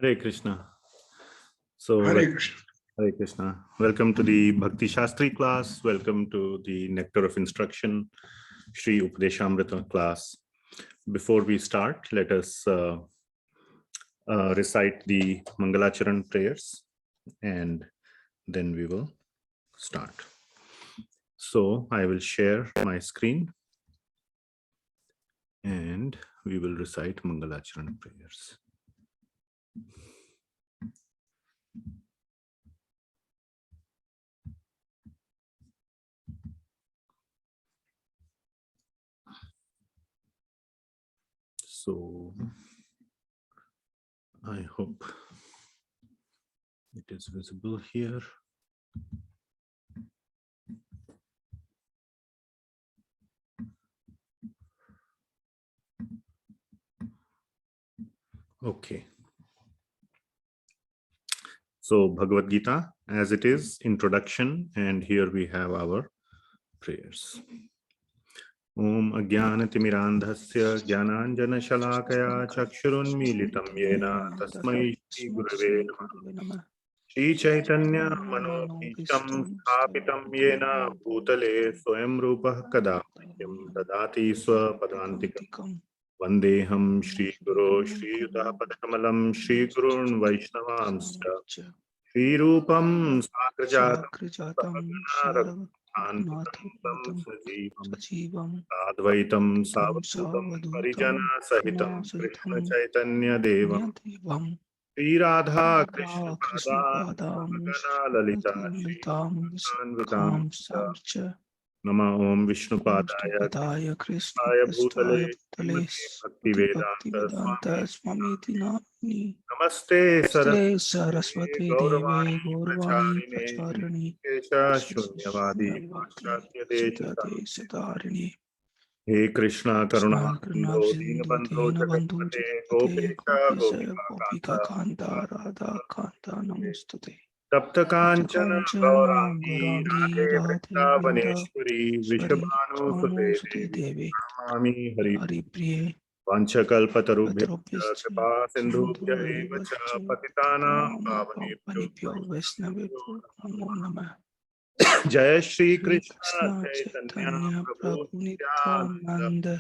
Hare Krishna. So, Hare Krishna. Hare Krishna. Welcome to the Bhakti Shastri class. Welcome to the Nectar of Instruction, Śrī Upadeśāmṛtam class. Before we start, let us recite the Mangalacharan prayers and then we will start. So, I will share my screen and we will recite Mangalacharan prayers. So I hope it is visible here. Okay. So Bhagavad Gita as it is, introduction, and here we have our prayers. Om Ajnanatimmirandhasya Jnananjana Shalakaya Chakshurunmilitam Yena Tasmai Shri Gurave Namah. Shri Chaitanya Manobhisham Sthapitam Yena Bhutale Swayam Rupa Kadam Dadati Swapadantikam Vandeham Shri Guru Shri Upadeśāmṛtam Shri Gurun Vaishnavamscha Shri Rupam Sagrajatam Sajivam Advaitam Savadhutam Parijana Sahitam Krishna Chaitanya Devam Shri Radha Krishna Padam Lalita Shri Anvitam Nama Om Vishnu Padaya Krishnaya Bhutale Bhakti Vedanta Swami Namaste Saraswati Deve Gauravani Pracharine Shunyavadi Paschatya Desatarini He Krishna Karuna Bandho Jagatpate Gopesha Gopika Kanta Radha Kanta Namastate Tapta Kanchana Gaurangi Radhe Vrindavaneshwari Vrishabhanu Sute Devi Namami Hari Priye Vanchakalpatarubhya Kripa Sindhubhya Evacha Patitanam Pavanebhyo Vaishnavibhyo Namo Namah Jai Shri Krishna Chaitanya Prabhu Nityananda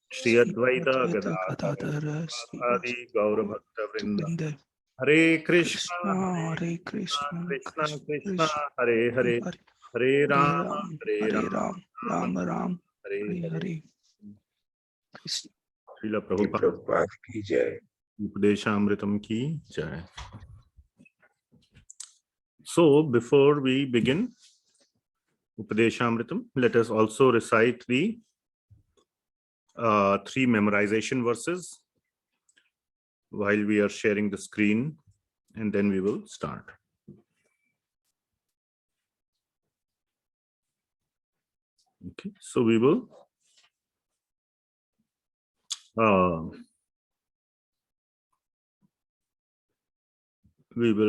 Shri Advaita Gadadhara Adi Gaura Bhakta Vrinda Hare Krishna Krishna Krishna Hare Hare Hare Ram Ram Ram Hare Hare Krishna Srila Prabhupada ki jai. Upadeśāmṛtam ki jai. So before we begin Upadeśāmṛtam, let us also recite the 3 memorization verses while we are sharing the screen, and then we will start. Okay, so we will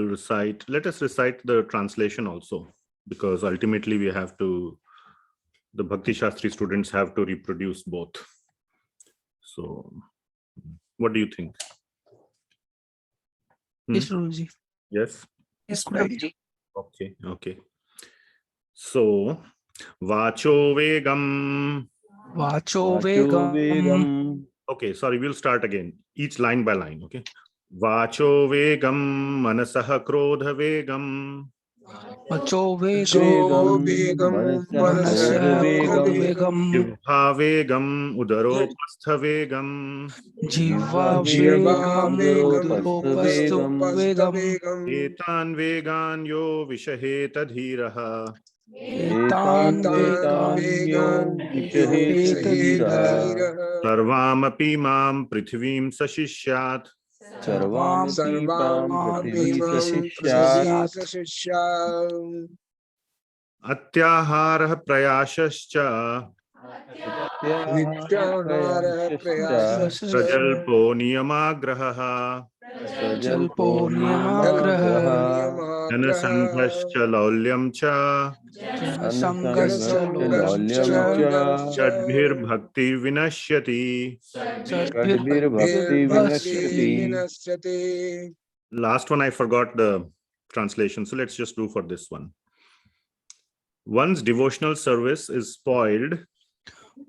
recite, let us recite the translation also, because ultimately we have to, the Bhakti Shastri students have to reproduce both. So what do you think? Yes, Prabhuji. Yes? Yes, Prabhuji. Okay. So, Vacho Vegam. Vacho Vegam. Okay, sorry, we'll start again. Each line by line, okay? Vacho Vegam, Manasaha Krodha Vegam. Vacho Vegam, Manasaha Vegam. Jihva Vegam, Udara Upastha Vegam. Jihva Vegam, Udara Vegam. Etan Vegan Yo Vishaheta Dhiraha. Etan Vegan Yo Sarvamapi Mam Prithvim Sashishyat. Sarvam Atyahara Prayashascha. Prajalpo Niyamagraha. Janasanghascha Laulyam Cha. Chadbhir Bhakti Vinashyati. Last one, I forgot the translation. So let's just do for this one. One's devotional service is spoiled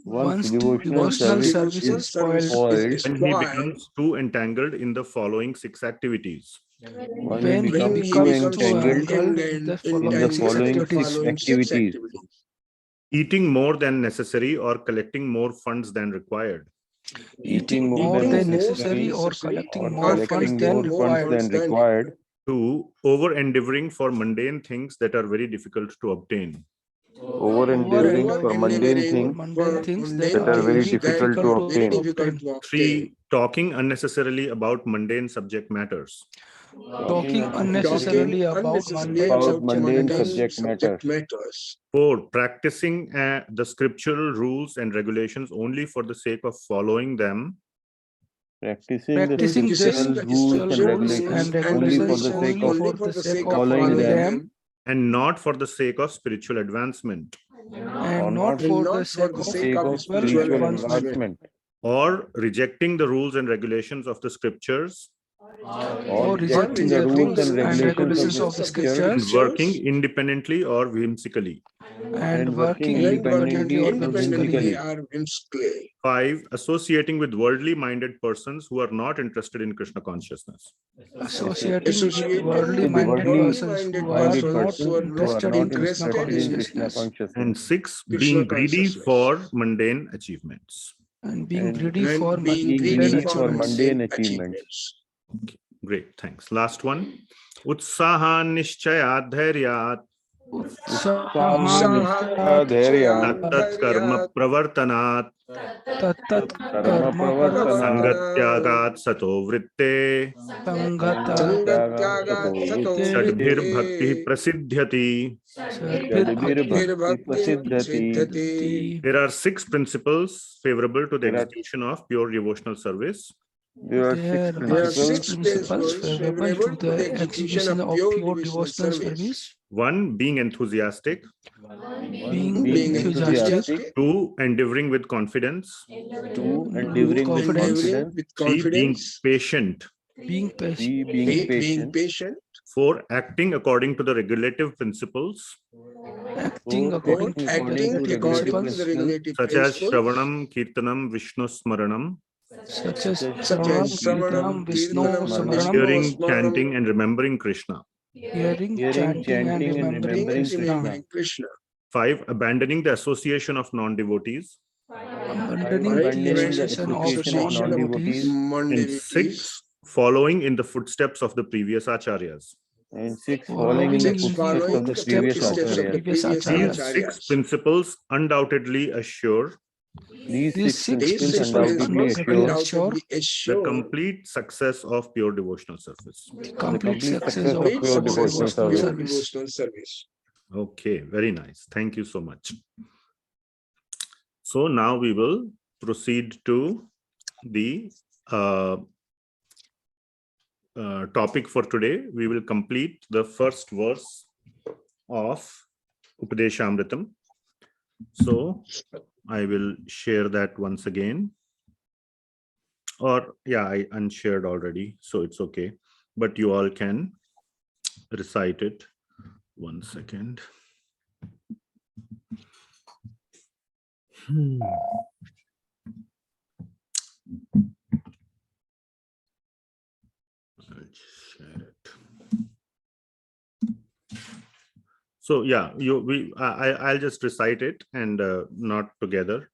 Once devotional service is spoiled, when he becomes too entangled in the following 6 activities. when he becomes too entangled in the following six activities: Eating more than necessary or collecting more funds than required. eating more than necessary or collecting more funds than required. 2. Over-endeavoring for mundane things that are very difficult to obtain. Over-endeavoring for mundane things that are very difficult to obtain. 3. Talking unnecessarily about mundane subject matters. Talking unnecessarily about mundane subject matters. 4. Practicing the scriptural rules and regulations only for the sake of following them. Practicing the scriptural rules and regulations only for the sake of following them, and not for the sake of spiritual advancement. and not for the sake of spiritual advancement. Or rejecting the rules and regulations of the scriptures. Or rejecting the rules and regulations of the And scriptures working independently or whimsically. and working independently or whimsically. 5. Associating with worldly minded persons who are not interested in Krishna consciousness. Associating with worldly minded persons who are not interested in Krishna consciousness. And 6. Being greedy for mundane achievements. And being greedy for mundane achievements. Okay, great, thanks. Last one. Utsahan nishchayat dhairyat tat karma pravartanat Tattat karma pravartanat sangatyagat sato vritte sadbhir bhakti prasidhyati. There are 6 principles favorable to the execution of pure devotional service. There are 6 principles favorable to the execution of pure devotional service. 1. Being enthusiastic. Being enthusiastic. 2. Endeavoring with confidence. 2. Endeavoring with confidence. 3. Being patient. Being patient. 4. Acting according to the regulative principles, Acting according to the principles such as Shravanam, Kirtanam, Vishnu Smaranam, such as Saranam, Vishnu Samaranam, hearing, chanting, and remembering Krishna. hearing, chanting, and remembering Krishna. 5. Abandoning the association of non-devotees. Abandoning the association of non-devotees. And 6. Following in the footsteps of the previous acharyas. And 6. Following in the footsteps of the previous acharyas. These 6 principles undoubtedly assure These 6 principles undoubtedly assure the complete success of pure devotional service. the complete success of pure devotional service. Okay, very nice. Thank you so much. So now we will proceed to the topic for today. We will complete the first verse of Upadeśāmṛtam. So I will share that once again. Or yeah, I unshared already, so it's okay. But you all can recite it. 1 second. I'll share it. So yeah, I'll just recite it, and not together,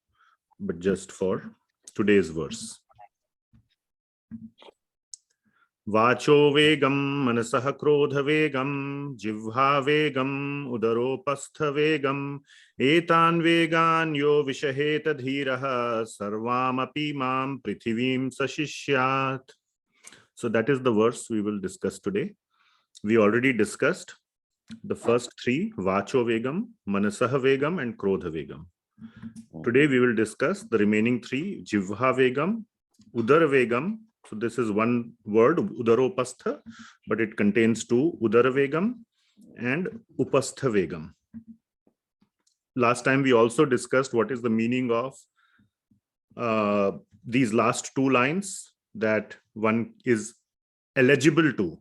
but just for today's verse. Vacho vegam manasah krodha vegam jivha vegam udaropastha vegam etan vegan yo vishaheta dhiraha sarvam api mam prithivim sashishyat. So that is the verse we will discuss today. We already discussed the first 3, Vacho Vegam, Manasah Vegam, and Krodha Vegam. Today we will discuss the remaining 3, Jivha Vegam, Udara Vegam. So this is one word, Udaropastha, but it contains 2, Udara Vegam and Upastha Vegam. Last time we also discussed what is the meaning of these last 2 lines, that one is eligible to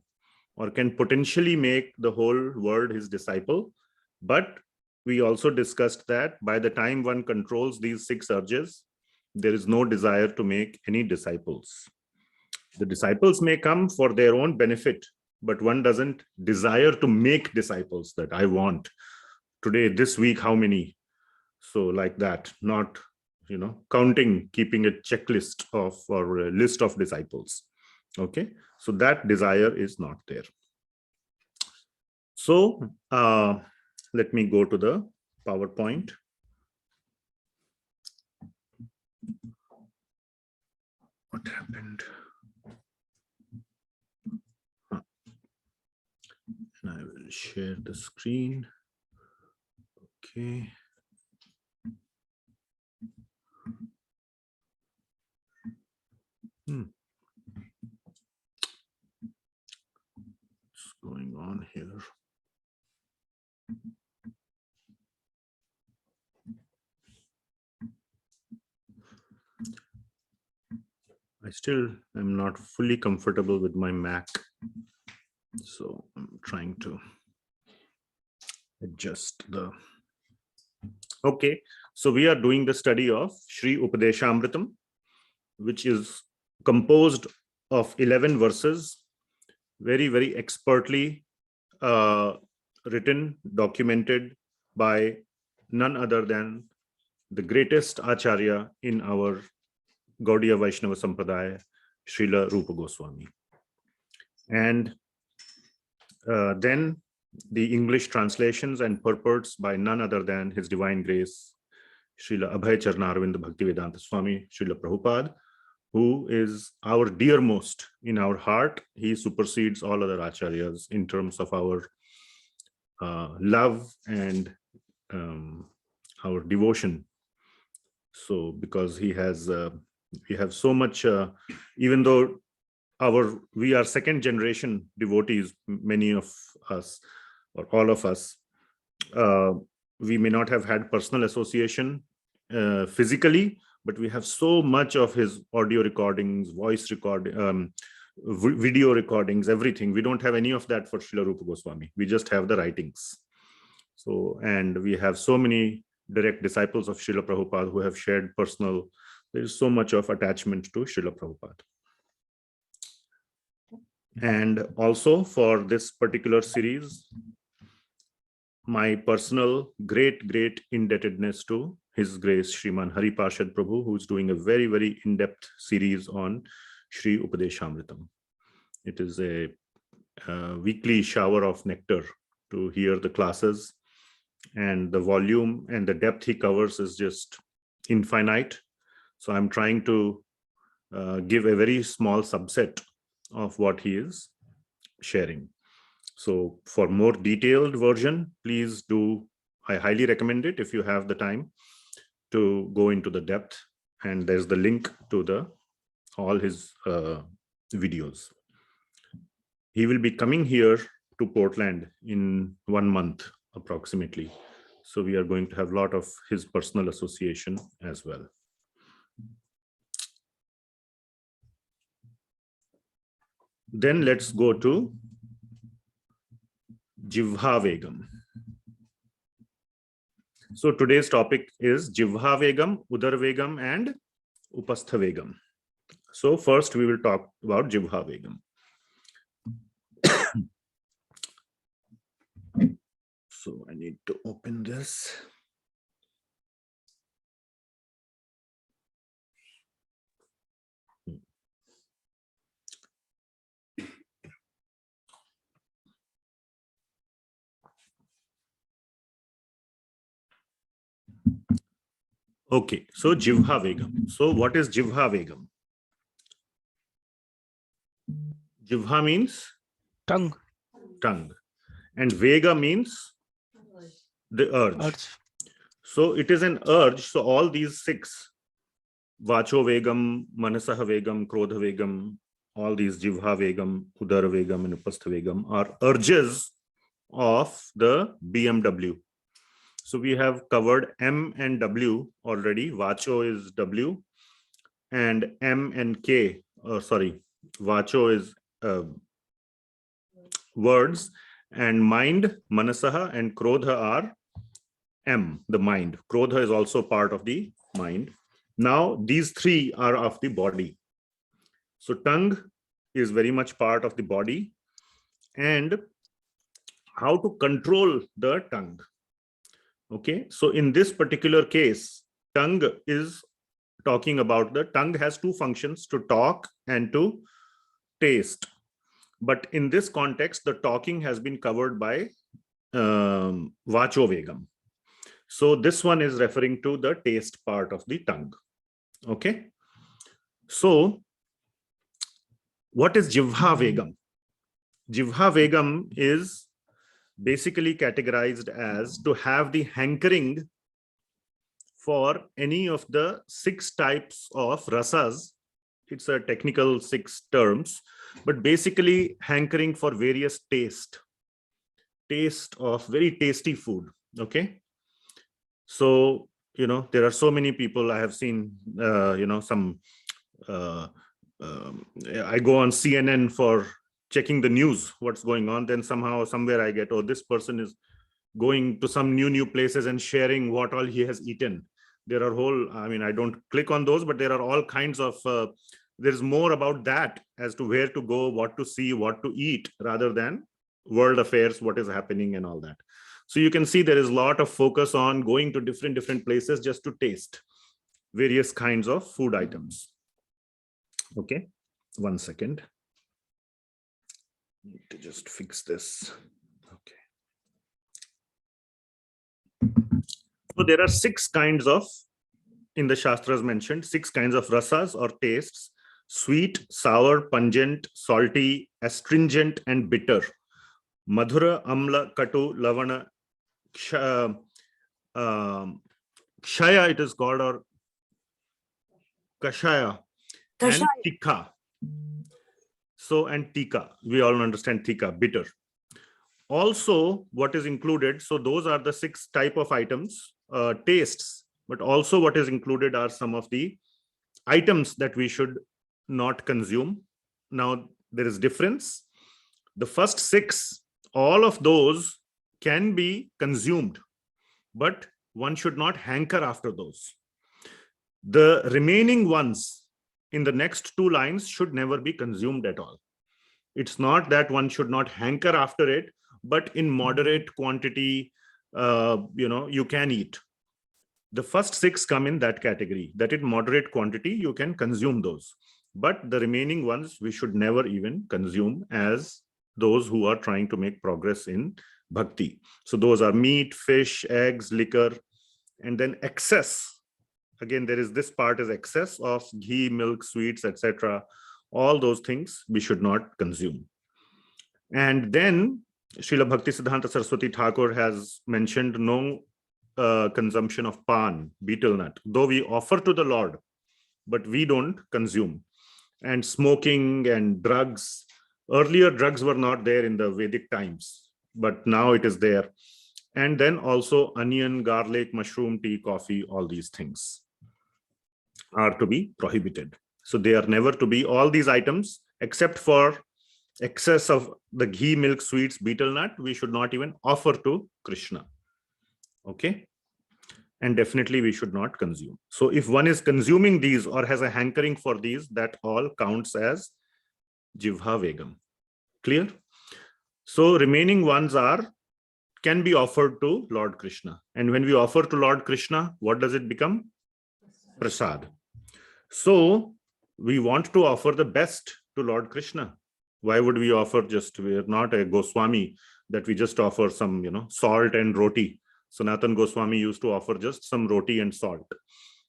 or can potentially make the whole world his disciple. But we also discussed that by the time one controls these 6 urges, there is no desire to make any disciples. The disciples may come for their own benefit, but one doesn't desire to make disciples that I want today, this week, how many. So like that, not, counting, keeping a checklist of or a list of disciples. Okay, so that desire is not there. So let me go to the PowerPoint. What happened? And I will share the screen. Okay. What's going on here? I still am not fully comfortable with my Mac, so I'm trying to adjust the. Okay, so we are doing the study of Śrī Upadeśāmṛtam, which is composed of 11 verses, very, very expertly written, documented by none other than the greatest Acharya in our Gaudiya Vaishnava Sampradaya, Srila Rupa Gosvami. And then the English translations and purports by none other than His Divine Grace, Srila Abhay Charnarvind Bhaktivedanta Swami, Srila Prabhupada, who is our dearmost in our heart. He supersedes all other acharyas in terms of our love and our devotion. So because he has, we have so much, even though we are second generation devotees, many of us or all of us, we may not have had personal association physically, but we have so much of his audio recordings, voice recording, video recordings, everything. We don't have any of that for Srila Rupa Goswami. We just have the writings. So, and we have so many direct disciples of Srila Prabhupada who have shared personal, there is so much of attachment to Srila Prabhupada. And also for this particular series, my personal great indebtedness to His Grace Shriman Hariparshad Prabhu, who is doing a very, very in-depth series on Śrī Upadeśāmṛtam. It is a weekly shower of nectar to hear the classes, and the volume and the depth he covers is just infinite. So I'm trying to give a very small subset of what he is sharing. So for more detailed version, please do, I highly recommend it if you have the time to go into the depth, and there's the link to all his videos. He will be coming here to Portland in 1 month approximately. So we are going to have a lot of his personal association as well. Then let's go to Jihva Vegam. So today's topic is Jihva Vegam, Udara Vegam, and Upastha Vegam. So first we will talk about Jihva Vegam. So I need to open this. Okay, so Jihva Vegam. So what is Jihva Vegam? Jihva means tongue. Tongue. And Vega means the urge. So it is an urge. So all these 6, Vacho Vegam, Manasaha Vegam, Krodha Vegam, all these Jihva Vegam, Udara Vegam, and Upastha Vegam are urges of the BMW. So we have covered M and W already. Vacho is W, and M and K. Vacho is words, and mind, manasaha, and krodha are M, the mind. Krodha is also part of the mind. Now, these three are of the body. So tongue is very much part of the body. And how to control the tongue. Okay, so in this particular case, tongue is talking about the tongue has two functions, to talk and to taste. But in this context, the talking has been covered by vacho vegam. So this one is referring to the taste part of the tongue. Okay. So what is Jihva vegam? Jihva vegam is basically categorized as to have the hankering for any of the 6 types of rasas. It's a technical 6 terms, but basically hankering for various taste of very tasty food. Okay. So, there are so many people I have seen, some, I go on CNN for checking the news, what's going on. Then somehow, somewhere I get, oh, this person is going to some new places and sharing what all he has eaten. There are I don't click on those, but there are all kinds of, there's more about that as to where to go, what to see, what to eat, rather than world affairs, what is happening and all that. So you can see there is a lot of focus on going to different places just to taste various kinds of food items. Okay, 1 second. Need to just fix this. Okay. So there are 6 kinds of, in the Shastras mentioned, 6 kinds of rasas or tastes: sweet, sour, pungent, salty, astringent, and bitter. Madhura, amla, katu, lavana, kshaya it is called, or kashaya, and tikha. So, and tikha, we all understand tikha, bitter. Also, what is included, so those are the 6 type of items, tastes, but also what is included are some of the items that we should not consume. Now, there is difference. The first 6, all of those can be consumed, but one should not hanker after those. The remaining ones in the next 2 lines should never be consumed at all. It's not that one should not hanker after it, but in moderate quantity, you can eat. The first 6 come in that category, that in moderate quantity, you can consume those. But the remaining ones, we should never even consume as those who are trying to make progress in bhakti. So those are meat, fish, eggs, liquor, and then excess. Again, there is this part is excess of ghee, milk, sweets, etc. All those things we should not consume. And then Srila Bhaktisiddhanta Saraswati Thakur has mentioned no consumption of pan, betel nut, though we offer to the Lord, but we don't consume. And smoking and drugs. Earlier, drugs were not there in the Vedic times, but now it is there. And then also onion, garlic, mushroom, tea, coffee, all these things are to be prohibited. So they are never to be, all these items, except for excess of the ghee, milk, sweets, betel nut, we should not even offer to Krishna. Okay. And definitely we should not consume. So if one is consuming these or has a hankering for these, that all counts as Jihva vegam. Clear? So remaining ones can be offered to Lord Krishna. And when we offer to Lord Krishna, what does it become? Prasad. So we want to offer the best to Lord Krishna. Why would we offer we're not a Goswami that we just offer some, salt and roti. Sanatan Goswami used to offer just some roti and salt.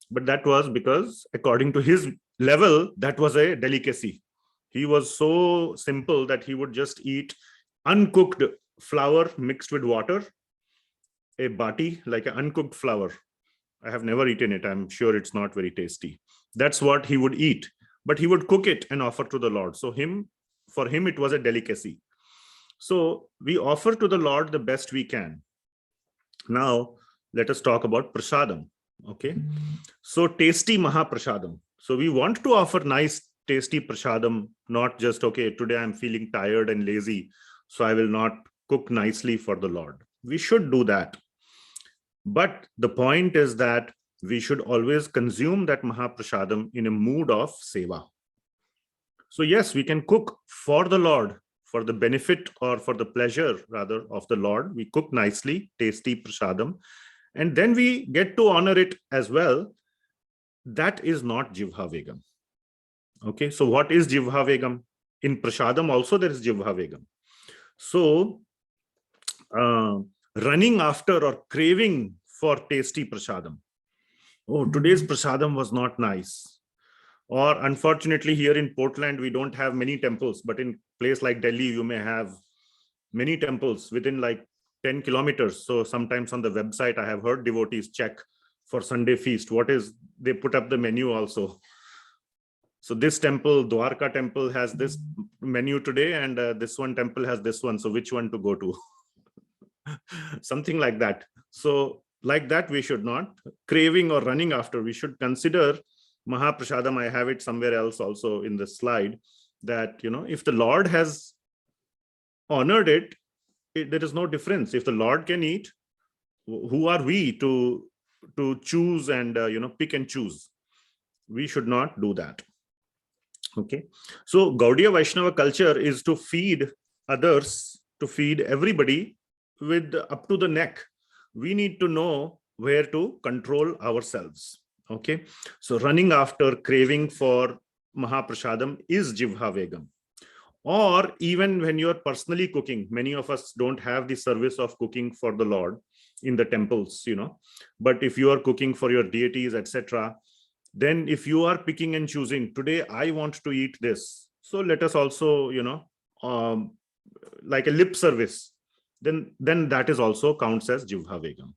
But that was because according to his level, that was a delicacy. He was so simple that he would just eat uncooked flour mixed with water, a bati, like an uncooked flour. I have never eaten it. I'm sure it's not very tasty. That's what he would eat. But he would cook it and offer to the Lord. So for him, it was a delicacy. So we offer to the Lord the best we can. Now, let us talk about prasadam. Okay. So tasty Maha Prasadam. So we want to offer nice, tasty prasadam, not just, okay, today I'm feeling tired and lazy, so I will not cook nicely for the Lord. We should do that. But the point is that we should always consume that Maha Prasadam in a mood of seva. So yes, we can cook for the Lord, for the benefit or for the pleasure rather of the Lord. We cook nicely, tasty prasadam, and then we get to honor it as well. That is not Jihva Vegam. Okay, so what is Jihva Vegam? In prasadam also there is Jihva Vegam. So running after or craving for tasty prasadam. Oh, today's prasadam was not nice. Or unfortunately, here in Portland, we don't have many temples, but in place like Delhi, you may have many temples within like 10 kilometers. So sometimes on the website, I have heard devotees check for Sunday feast. What is, they put up the menu also. So this temple, Dwarka temple, has this menu today, and this one temple has this one. So which one to go to? Something like that. So like that, we should not craving or running after. We should consider Maha Prasadam. I have it somewhere else also in the slide, that, you know, if the Lord has honored it, there is no difference. If the Lord can eat, who are we to choose and pick and choose? We should not do that. Okay, so Gaudiya Vaishnava culture is to feed others, to feed everybody with up to the neck. We need to know where to control ourselves. Okay, so running after, craving for Maha Prasadam is Jihva Vegam. Or even when you're personally cooking, many of us don't have the service of cooking for the Lord in the temples, but if you are cooking for your deities, etc., then if you are picking and choosing, today I want to eat this, so let us also, like a lip service, then that is also counts as Jihva Vegam.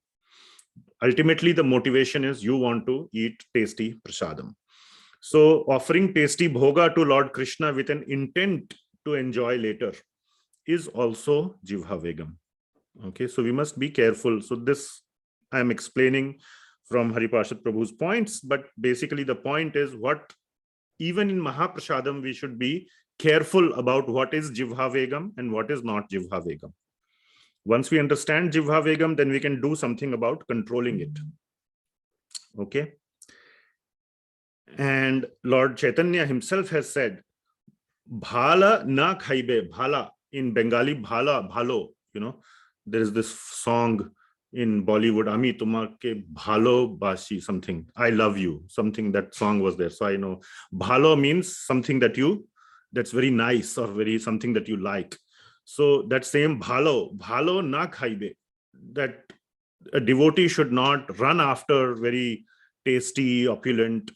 Ultimately, the motivation is you want to eat tasty prasadam. So offering tasty bhoga to Lord Krishna with an intent to enjoy later is also Jihva Vegam. Okay, so we must be careful. So this I am explaining from Hariparshad Prabhu's points, but basically the point is, what even in Maha Prasadam we should be careful about what is Jihva Vegam and what is not Jihva Vegam. Once we understand Jihva Vegam, then we can do something about controlling it. Okay. And Lord Chaitanya himself has said, Bhala na khaibe. Bhala in Bengali, bhala, bhalo. There is this song in Bollywood, Ami tumake bhalo bashi, something. I love you. Something, that song was there. So I know bhalo means something that's very nice or very something that you like. So that same bhalo na khaibe, that a devotee should not run after very tasty, opulent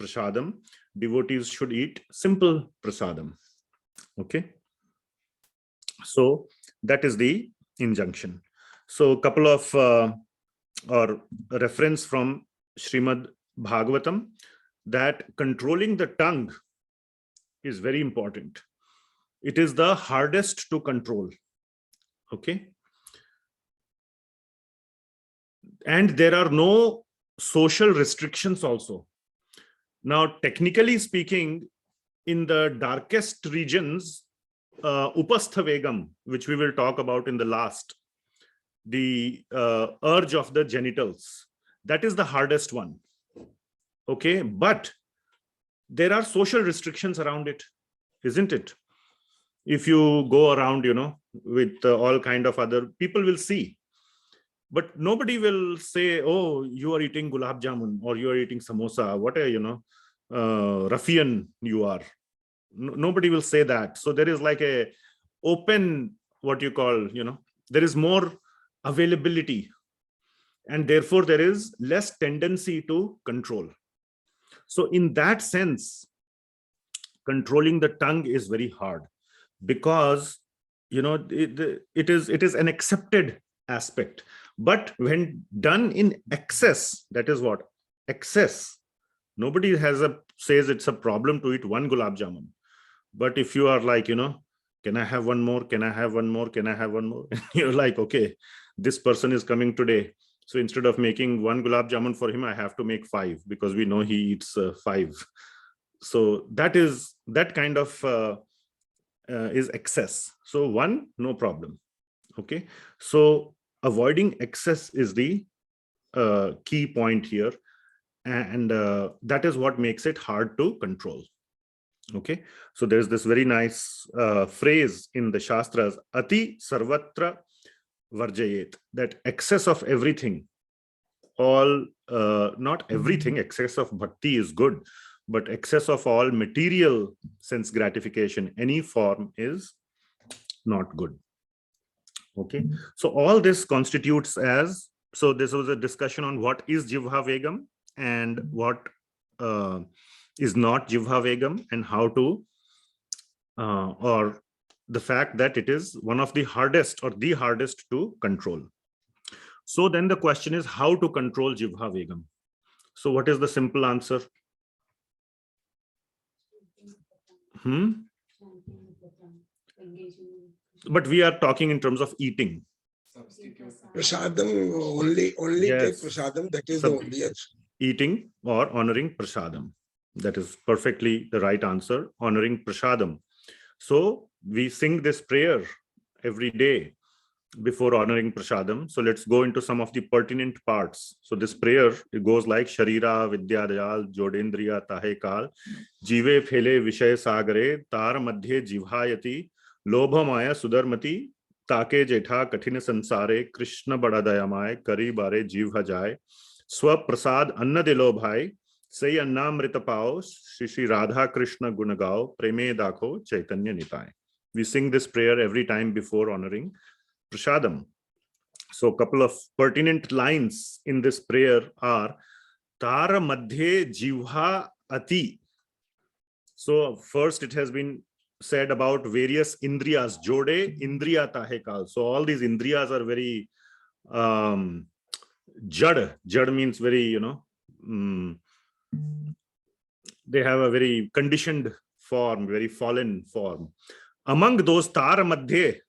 prasadam. Devotees should eat simple prasadam. Okay. So that is the injunction. So a couple of or a reference from Srimad Bhagavatam, that controlling the tongue is very important. It is the hardest to control. Okay. And there are no social restrictions also. Now, technically speaking, in the darkest regions, Upastha Vegam, which we will talk about in the last, the urge of the genitals, that is the hardest one. Okay. But there are social restrictions around it, isn't it? If you go around, with all kind of other people will see, but nobody will say, oh, you are eating gulab jamun or you are eating samosa, what a ruffian you are. Nobody will say that. So there is like a open, what you call, there is more availability, and therefore there is less tendency to control. So in that sense, controlling the tongue is very hard, because it is an accepted aspect. But when done in excess, that is what excess. Nobody says it's a problem to eat one gulab jamun. But if you are like, can I have one more? Can I have one more? Can I have one more? You're like, okay, this person is coming today, so instead of making one gulab jamun for him, I have to make 5, because we know he eats 5. So that is that kind of is excess. So 1, no problem. Okay. So avoiding excess is the key point here. And that is what makes it hard to control. Okay. So there's this very nice phrase in the Shastras, Ati Sarvatra Varjayet, that excess of everything, all, not everything, excess of bhakti is good, but excess of all material sense gratification, any form, is not good. Okay. So all this constitutes as, so this was a discussion on what is Jihva Vegam and what is not Jihva Vegam, and how to, or the fact that it is one of the hardest or the hardest to control. So then the question is how to control Jihva Vegam. So what is the simple answer? But we are talking in terms of eating. Prasadam, only Yes. take prasadam, that is the only answer. Eating or honoring prasadam. That is perfectly the right answer, honoring prasadam. So we sing this prayer every day before honoring prasadam. So let's go into some of the pertinent parts. So this prayer, it goes like Sharira Vidya Dayal Jodendriya Tahe Kal Jive Phele Vishay Sagare Tar Madhye Jivhayati Lobha Maya Sudarmati Take Jetha Kathina Sansare Krishna Bada Dayamay Kari Bare Jiv Hajaye Swa Prasad Anna Dilo Bhai Say Annamrita Pao Shri Radha Krishna Gunagao Preme Dakho Chaitanya Nitai. We sing this prayer every time before honoring prasadam. So a couple of pertinent lines in this prayer are Tara Madhye Jivha Ati. So first it has been said about various indriyas, Jode Indriya Tahekal. So all these indriyas are very jad. Jad means very, they have a very conditioned form, very fallen form. Among those Tara Madhye,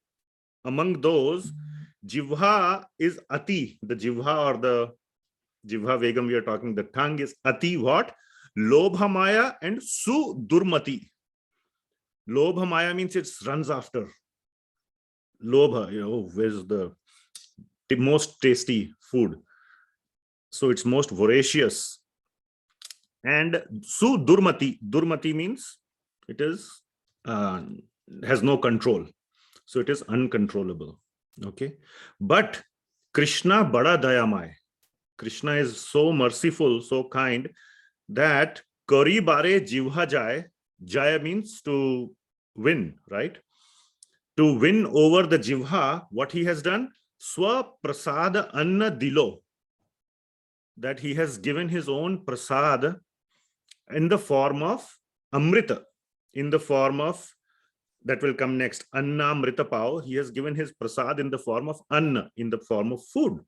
among those, Jivha is Ati. The Jivha or the Jivha Vegam we are talking, the tongue is Ati what? Lobha Maya and Su Durmati. Lobha Maya means it runs after. Lobha, where's the most tasty food? So it's most voracious. And Su Durmati. Durmati means it is has no control. So it is uncontrollable. Okay. But Krishna Bada Dayamay. Krishna is so merciful, so kind that Kari Bare Jivha Jaya. Jaya means to win, right? To win over the Jivha, what he has done? Swa Prasada Anna Dilo. That he has given his own prasad in the form of Amrita, in the form of, that will come next, Anna Amrita Pao. He has given his prasad in the form of Anna, in the form of food.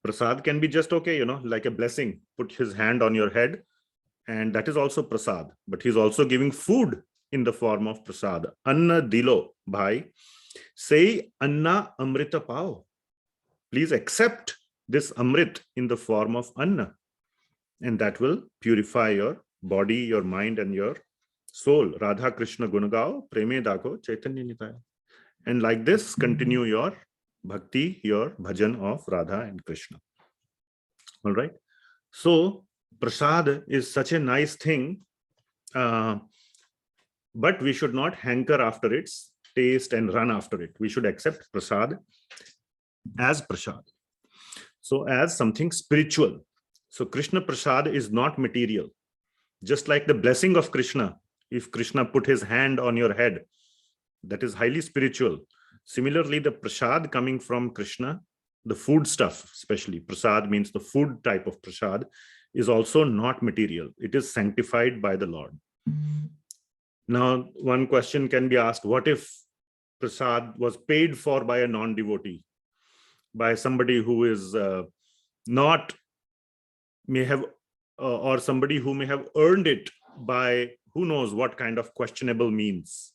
Prasad can be just okay, like a blessing. Put his hand on your head, and that is also prasad. But he's also giving food in the form of prasad. Anna Dilo Bhai. Say Anna Amrita Pao. Please accept this Amrit in the form of Anna. And that will purify your body, your mind, and your soul. Radha Krishna Gunagao, Preme Dakho, Chaitanya Nitaya. And like this, continue your bhakti, your bhajan of Radha and Krishna. All right. So, prasad is such a nice thing, but we should not hanker after its taste and run after it. We should accept prasad as prasad. So, as something spiritual. So, Krishna Prasad is not material. Just like the blessing of Krishna, if Krishna put his hand on your head, that is highly spiritual. Similarly, the prasad coming from Krishna, the food stuff, especially prasad means the food type of prasad, is also not material. It is sanctified by the Lord. Now, one question can be asked, what if prasad was paid for by a non-devotee, by somebody who is may have, or somebody who may have earned it by who knows what kind of questionable means.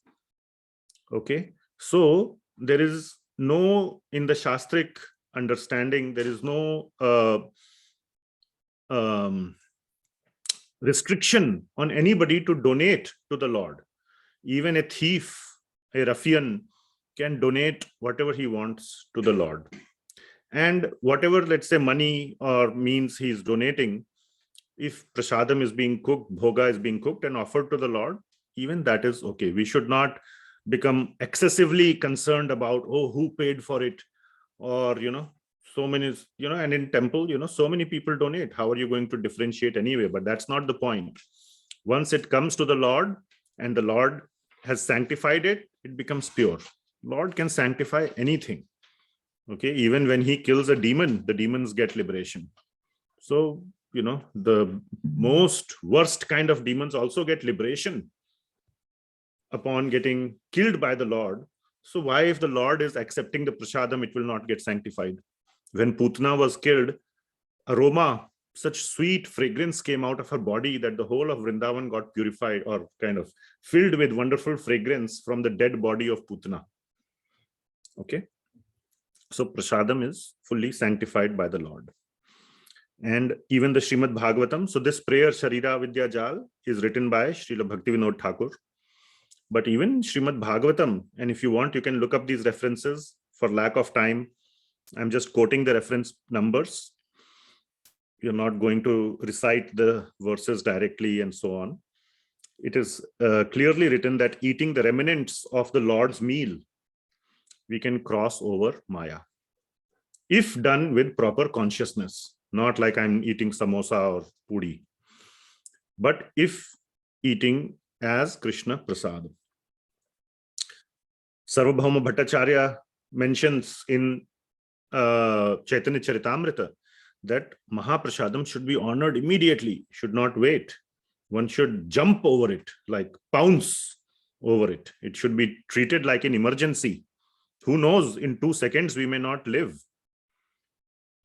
Okay, so there is no, in the Shastric understanding, there is no restriction on anybody to donate to the Lord. Even a thief a ruffian can donate whatever he wants to the Lord. And whatever, let's say, money or means he's donating, if prasadam is being cooked, bhoga is being cooked and offered to the Lord, even that is okay. We should not become excessively concerned about, oh, who paid for it? Or, so many, and in temple, so many people donate. How are you going to differentiate anyway? But that's not the point. Once it comes to the Lord and the Lord has sanctified it, it becomes pure. Lord can sanctify anything. Okay, even when he kills a demon, the demons get liberation. So, the most worst kind of demons also get liberation upon getting killed by the Lord. So why, if the Lord is accepting the prasadam, it will not get sanctified? When Putna was killed, aroma, such sweet fragrance came out of her body that the whole of Vrindavan got purified or kind of filled with wonderful fragrance from the dead body of Putna. Okay. So prasadam is fully sanctified by the Lord. And even the Srimad Bhagavatam, so this prayer, Sharira Vidya Jal, is written by Srila Bhaktivinoda Thakur. But even Srimad Bhagavatam, and if you want, you can look up these references. For lack of time, I'm just quoting the reference numbers. You're not going to recite the verses directly and so on. It is clearly written that eating the remnants of the Lord's meal, we can cross over Maya. If done with proper consciousness, not like I'm eating samosa or puri, but if eating as Krishna Prasadam. Sarvabhauma Bhattacharya mentions in Chaitanya Charitamrita that Maha Prasadam should be honored immediately, should not wait. One should jump over it, like pounce over it. It should be treated like an emergency. Who knows, in 2 seconds we may not live.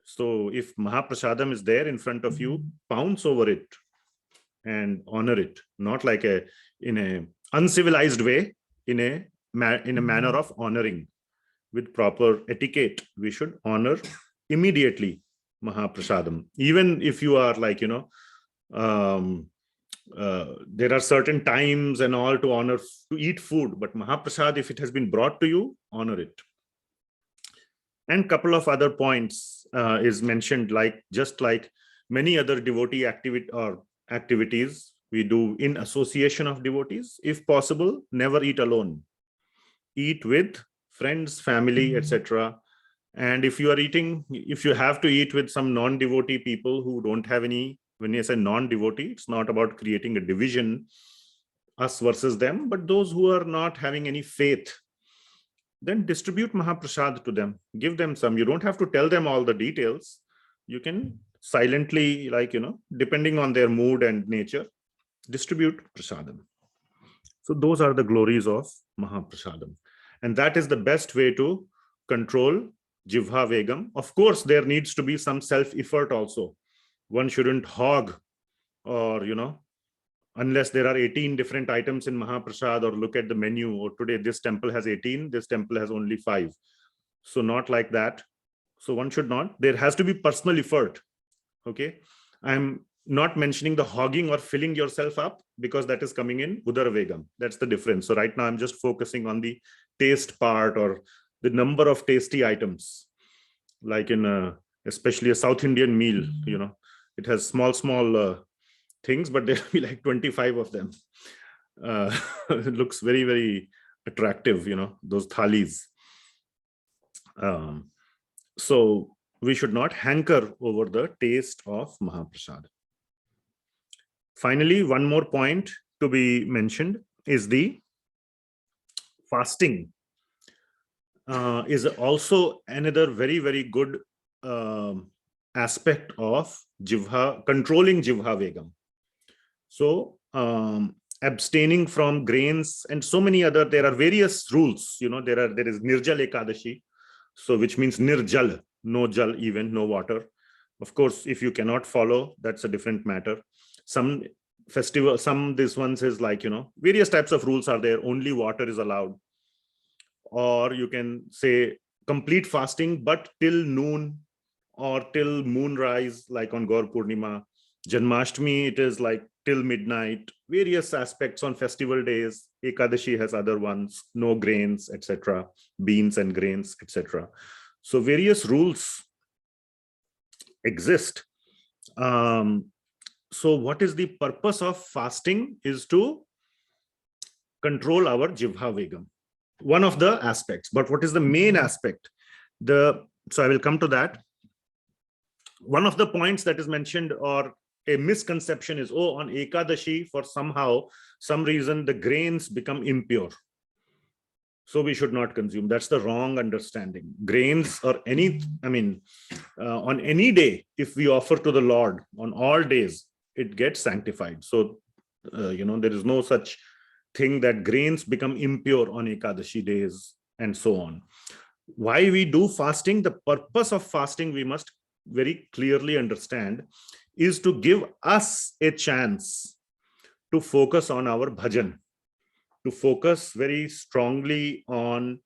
So if Maha Prasadam is there in front of you, pounce over it and honor it, not like in a uncivilized way, in a manner of honoring. With proper etiquette, we should honor immediately Maha Prasadam. Even if you are like, there are certain times and all to honor, to eat food, but Maha Prasad, if it has been brought to you, honor it. And couple of other points is mentioned, just like many other devotee activities we do in association of devotees. If possible, never eat alone. Eat with friends, family, etc. And if you are eating, if you have to eat with some non-devotee people who don't have any, when you say non-devotee, it's not about creating a division, us versus them, but those who are not having any faith, then distribute Mahaprasad to them. Give them some. You don't have to tell them all the details. You can silently, depending on their mood and nature, distribute prasadam. So those are the glories of Mahaprasadam. And that is the best way to control Jihva Vegam. Of course, there needs to be some self-effort also. One shouldn't hog or, unless there are 18 different items in Mahaprasad, or look at the menu, or today this temple has 18, this temple has only 5. So not like that. So one should not. There has to be personal effort. Okay. I'm not mentioning the hogging or filling yourself up, because that is coming in Udara Vegam. That's the difference. So right now I'm just focusing on the taste part, or the number of tasty items, like in especially a South Indian meal, it has small things, but there'll be like 25 of them. It looks very, very attractive, those thalis. So we should not hanker over the taste of Mahaprasad. Finally, one more point to be mentioned is the fasting. Is also another very, very good aspect of Jihva, controlling Jihva Vegam. So abstaining from grains and so many other, there are various rules, there is Nirjal Ekadashi, so which means Nirjal, no jal, even no water. Of course, if you cannot follow, that's a different matter. Some festival, this one says various types of rules are there, only water is allowed. Or you can say complete fasting, but till noon or till moonrise, like on Gaur Purnima. Janmashtami, it is like till midnight, various aspects on festival days. Ekadashi has other ones, no grains, etc., beans and grains, etc. So various rules exist. So what is the purpose of fasting is to control our Jihva Vegam. One of the aspects, but what is the main aspect? So I will come to that. One of the points that is mentioned, or a misconception, is, oh, on Ekadashi, for some reason, the grains become impure, so we should not consume. That's the wrong understanding. Grains or on any day, if we offer to the Lord, on all days, it gets sanctified. So, there is no such thing that grains become impure on Ekadashi days and so on. Why we do fasting? The purpose of fasting, we must very clearly understand, is to give us a chance to focus on our bhajan, to focus very strongly on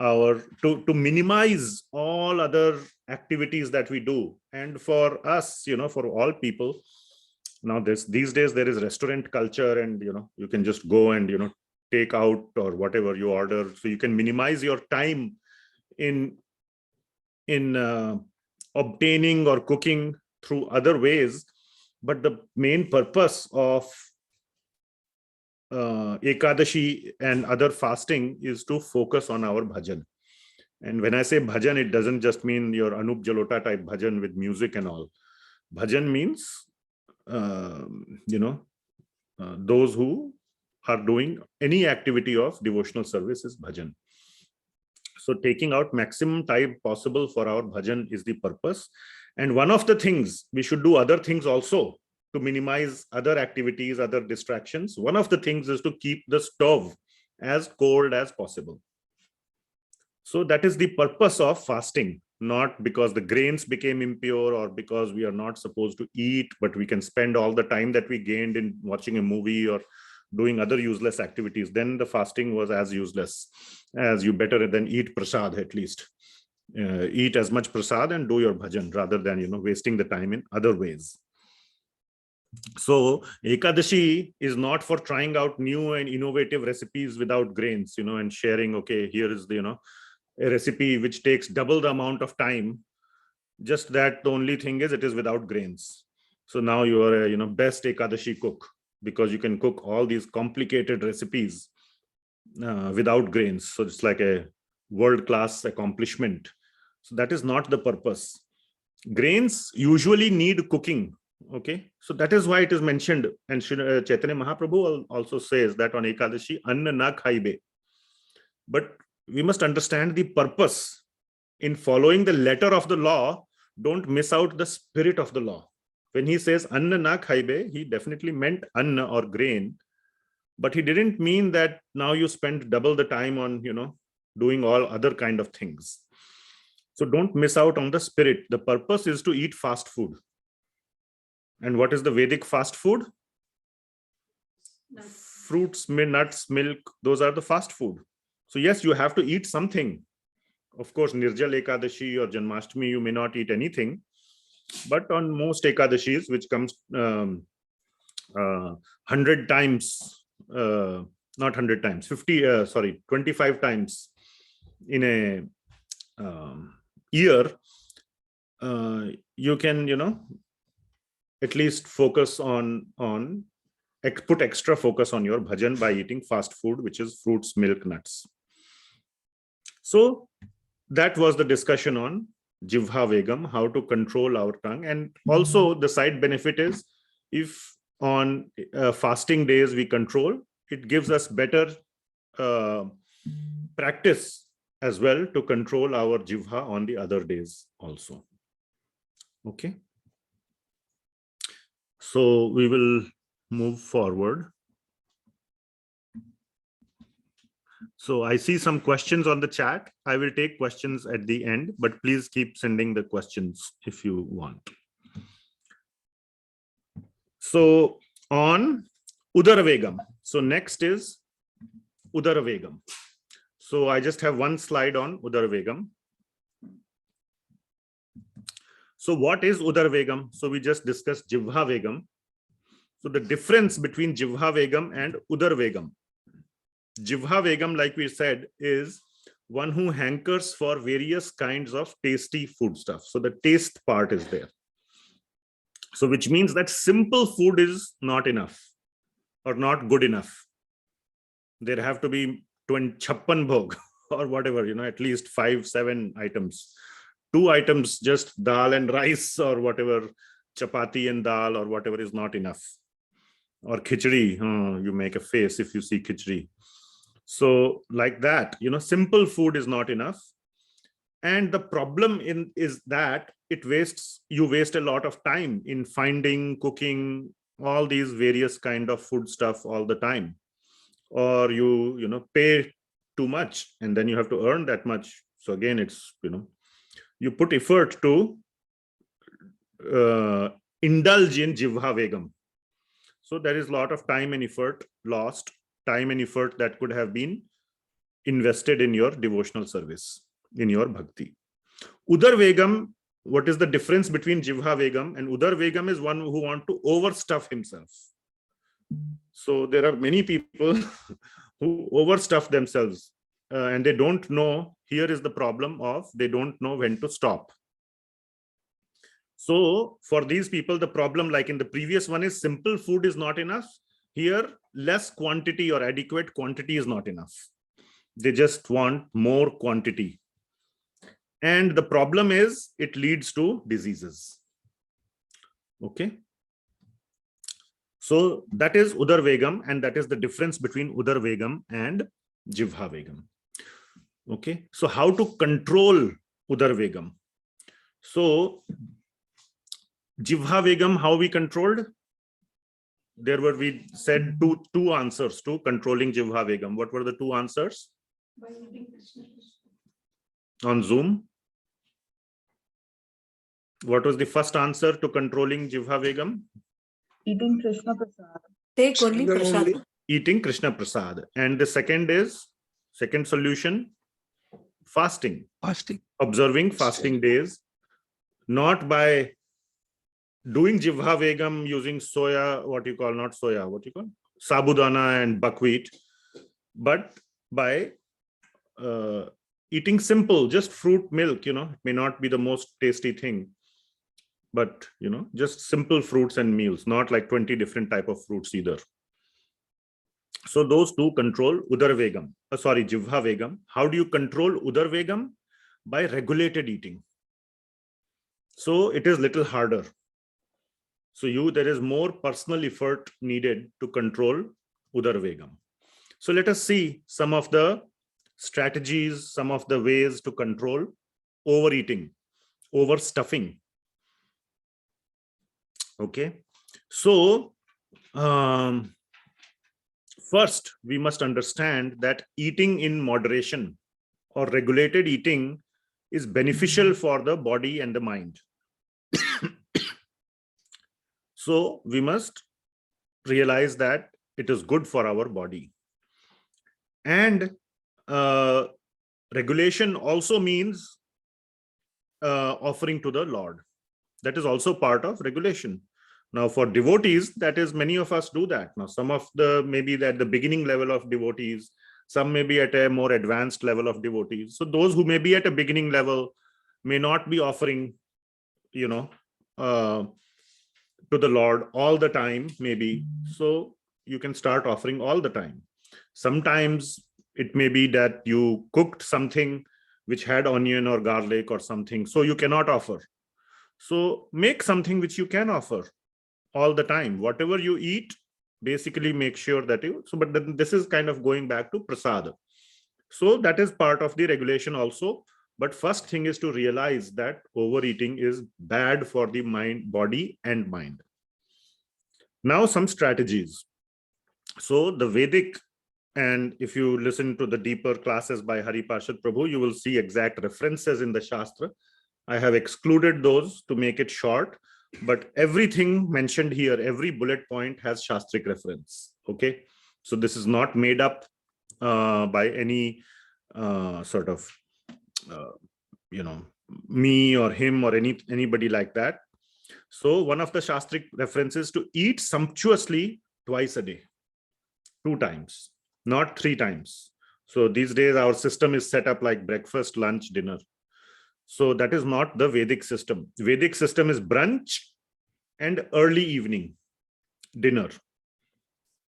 to minimize all other activities that we do. And for us, for all people, now these days there is restaurant culture, and you can just go and take out or whatever you order, so you can minimize your time in obtaining or cooking through other ways. But the main purpose of Ekadashi and other fasting is to focus on our bhajan. And when I say bhajan, it doesn't just mean your Anup Jalota type bhajan with music and all. Bhajan means those who are doing any activity of devotional service is bhajan. So taking out maximum time possible for our bhajan is the purpose. And one of the things, we should do other things also to minimize other activities, other distractions. One of the things is to keep the stove as cold as possible. So that is the purpose of fasting, not because the grains became impure or because we are not supposed to eat, but we can spend all the time that we gained in watching a movie or doing other useless activities. Then the fasting was as useless as you better than eat prasad at least. Eat as much prasad and do your bhajan rather than wasting the time in other ways. So Ekadashi is not for trying out new and innovative recipes without grains, and sharing, okay, here is the a recipe which takes double the amount of time, just that the only thing is it is without grains. So now you are a best Ekadashi cook because you can cook all these complicated recipes without grains. So it's like a world-class accomplishment. So that is not the purpose. Grains usually need cooking. Okay, so that is why it is mentioned, and Chaitanya Mahaprabhu also says that on Ekadashi, anna na khaibe. But we must understand the purpose. In following the letter of the law, don't miss out the spirit of the law. When he says anna na khaibe, he definitely meant anna or grain, but he didn't mean that now you spend double the time on doing all other kind of things. So don't miss out on the spirit. The purpose is to eat fast food. And what is the Vedic fast food? Fruits, nuts, milk, those are the fast food. So yes, you have to eat something. Of course, Nirjal Ekadashi or Janmashtami, you may not eat anything. But on most Ekadashis, which comes 100 times, not 100 times, 25 times in a year, you can, at least focus put extra focus on your bhajan by eating fast food, which is fruits, milk, nuts. So that was the discussion on Jihva Vegam, how to control our tongue. And also the side benefit is, if on fasting days we control, it gives us better practice as well to control our Jihva on the other days also. Okay. So we will move forward. So I see some questions on the chat. I will take questions at the end, but please keep sending the questions if you want. So on Udara Vegam. So next is Udara Vegam. So I just have one slide on Udara Vegam. So what is Udara Vegam? So we just discussed Jihva Vegam. So the difference between Jihva Vegam and Udara Vegam. Jihva Vegam, like we said, is one who hankers for various kinds of tasty food stuff. So the taste part is there. So which means that simple food is not enough or not good enough. There have to be 56 bhog or whatever, at least 5-7 items. 2 items, just dal and rice or whatever, chapati and dal or whatever is not enough. Or khichdi, you make a face if you see khichdi. So like that, simple food is not enough. And the problem is that you waste a lot of time in finding, cooking, all these various kind of food stuff all the time. Or you pay too much and then you have to earn that much. So again, it's, you put effort to indulge in Jihva Vegam. So there is a lot of time and effort lost, time and effort that could have been invested in your devotional service, in your bhakti. Udara Vegam, what is the difference between Jihva Vegam and Udara Vegam is one who want to overstuff himself. So there are many people who overstuff themselves and they don't know, here is the problem of they don't know when to stop. So for these people, the problem, like in the previous one, is simple food is not enough. Here, less quantity or adequate quantity is not enough. They just want more quantity. And the problem is it leads to diseases. Okay. So that is Udara Vegam, and that is the difference between Udara Vegam and Jihva Vegam. Okay. So how to control Udara Vegam? So Jihva Vegam, how we controlled? We said two answers to controlling Jihva Vegam. What were the 2 answers? On Zoom. What was the first answer to controlling Jihva Vegam? Eating Krishna Prasad. Take only prasad. Eating Krishna Prasad. And the second solution, fasting. Observing fasting days, not by doing Jihva Vegam using sabudana and buckwheat, but by eating simple, just fruit, milk, it may not be the most tasty thing, but, just simple fruits and meals, not like 20 different type of fruits either. So those 2 control Udara Vegam, Jihva Vegam. How do you control Udara Vegam? By regulated eating. So it is little harder. So there is more personal effort needed to control Udara Vegam. So let us see some of the strategies, some of the ways to control overeating, overstuffing. Okay. So first, we must understand that eating in moderation or regulated eating is beneficial for the body and the mind. So we must realize that it is good for our body. And regulation also means offering to the Lord. That is also part of regulation. Now for devotees, that is, many of us do that. Now some of maybe at the beginning level of devotees, some may be at a more advanced level of devotees. So those who may be at a beginning level may not be offering, to the Lord all the time, maybe. So you can start offering all the time. Sometimes it may be that you cooked something which had onion or garlic or something, so you cannot offer. So make something which you can offer all the time. Whatever you eat, basically make sure that but then this is kind of going back to prasad. So that is part of the regulation also. But first thing is to realize that overeating is bad for the body and mind. Now some strategies. So the Vedic, and if you listen to the deeper classes by Hariparshad Prabhu, you will see exact references in the Shastra. I have excluded those to make it short, but everything mentioned here, every bullet point has Shastric reference. Okay. So this is not made up by any sort of me or him or anybody like that. So one of the Shastric references to eat sumptuously twice a day, 2 times, not 3 times. So these days our system is set up like breakfast, lunch, dinner. So that is not the Vedic system. Vedic system is brunch and early evening, dinner,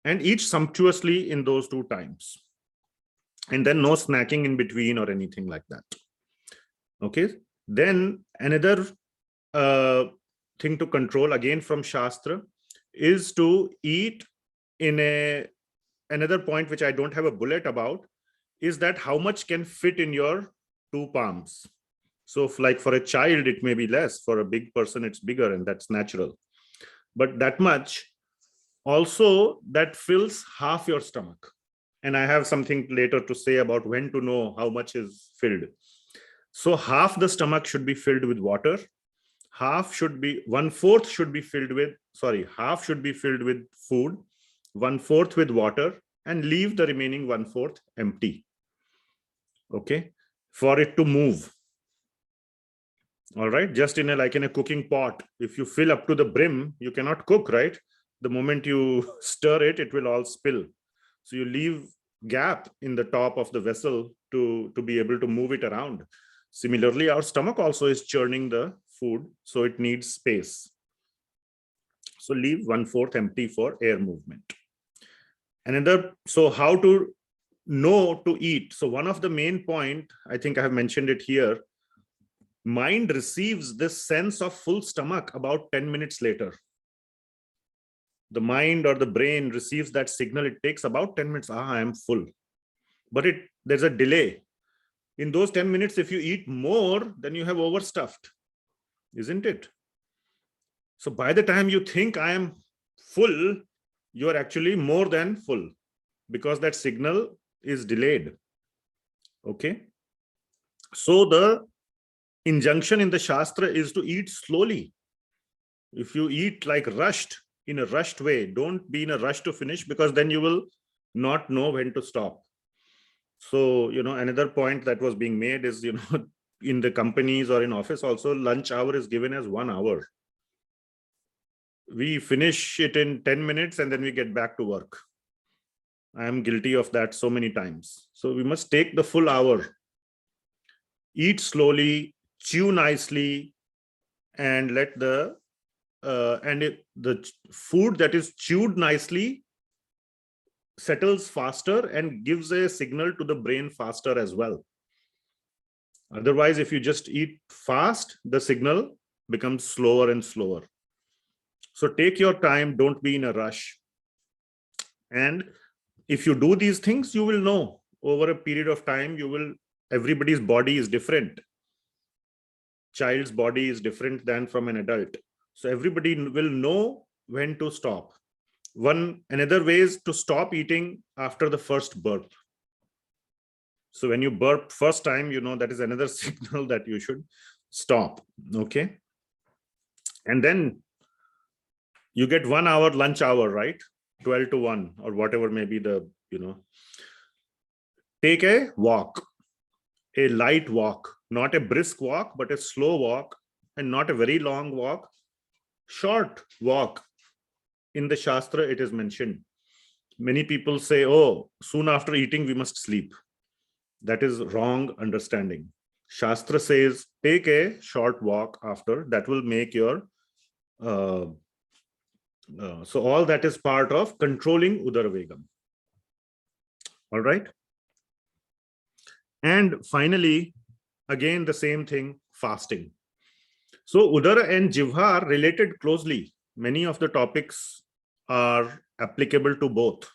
and eat sumptuously in those 2 times. And then no snacking in between or anything like that. Okay. Then another thing to control again from Shastra is to eat in another point which I don't have a bullet about, is that how much can fit in your 2 palms. So if, like for a child, it may be less. For a big person, it's bigger, and that's natural. But that much also that fills half your stomach. And I have something later to say about when to know how much is filled. So half the stomach should be filled with water. Half should be, 1/4 should be filled with, half should be filled with food, 1/4 with water, and leave the remaining 1/4 empty. Okay, for it to move. All right, just in like in a cooking pot, if you fill up to the brim, you cannot cook, right? The moment you stir it, it will all spill. So you leave gap in the top of the vessel to be able to move it around. Similarly, our stomach also is churning the food, so it needs space. So leave 1/4 empty for air movement. So how to know to eat? So one of the main point, I think I have mentioned it here, mind receives this sense of full stomach about 10 minutes later. The mind or the brain receives that signal. It takes about 10 minutes. I am full. But there's a delay. In those 10 minutes, if you eat more, then you have overstuffed, isn't it? So by the time you think I am full, you are actually more than full, because that signal is delayed. Okay. So the injunction in the Shastra is to eat slowly. If you eat like rushed, in a rushed way, don't be in a rush to finish, because then you will not know when to stop. So, another point that was being made is, in the companies or in office also, lunch hour is given as 1 hour. We finish it in 10 minutes and then we get back to work. I am guilty of that so many times. So we must take the full hour. Eat slowly, chew nicely, and let the food that is chewed nicely settles faster and gives a signal to the brain faster as well. Otherwise, if you just eat fast, the signal becomes slower and slower. So take your time, don't be in a rush. And if you do these things, you will know over a period of time, everybody's body is different. Child's body is different than from an adult. So everybody will know when to stop. Another way is to stop eating after the first burp. So when you burp first time, that is another signal that you should stop. Okay. And then you get 1 hour lunch hour, right? 12 to 1 or whatever may be the, take a walk, a light walk, not a brisk walk, but a slow walk, and not a very long walk, short walk. In the Shastra, it is mentioned. Many people say, oh, soon after eating, we must sleep. That is wrong understanding. Shastra says, take a short walk after. That will make your... so all that is part of controlling Udara Vegam. All right. And finally, again, the same thing, fasting. So Udara and Jihva are related closely. Many of the topics are applicable to both,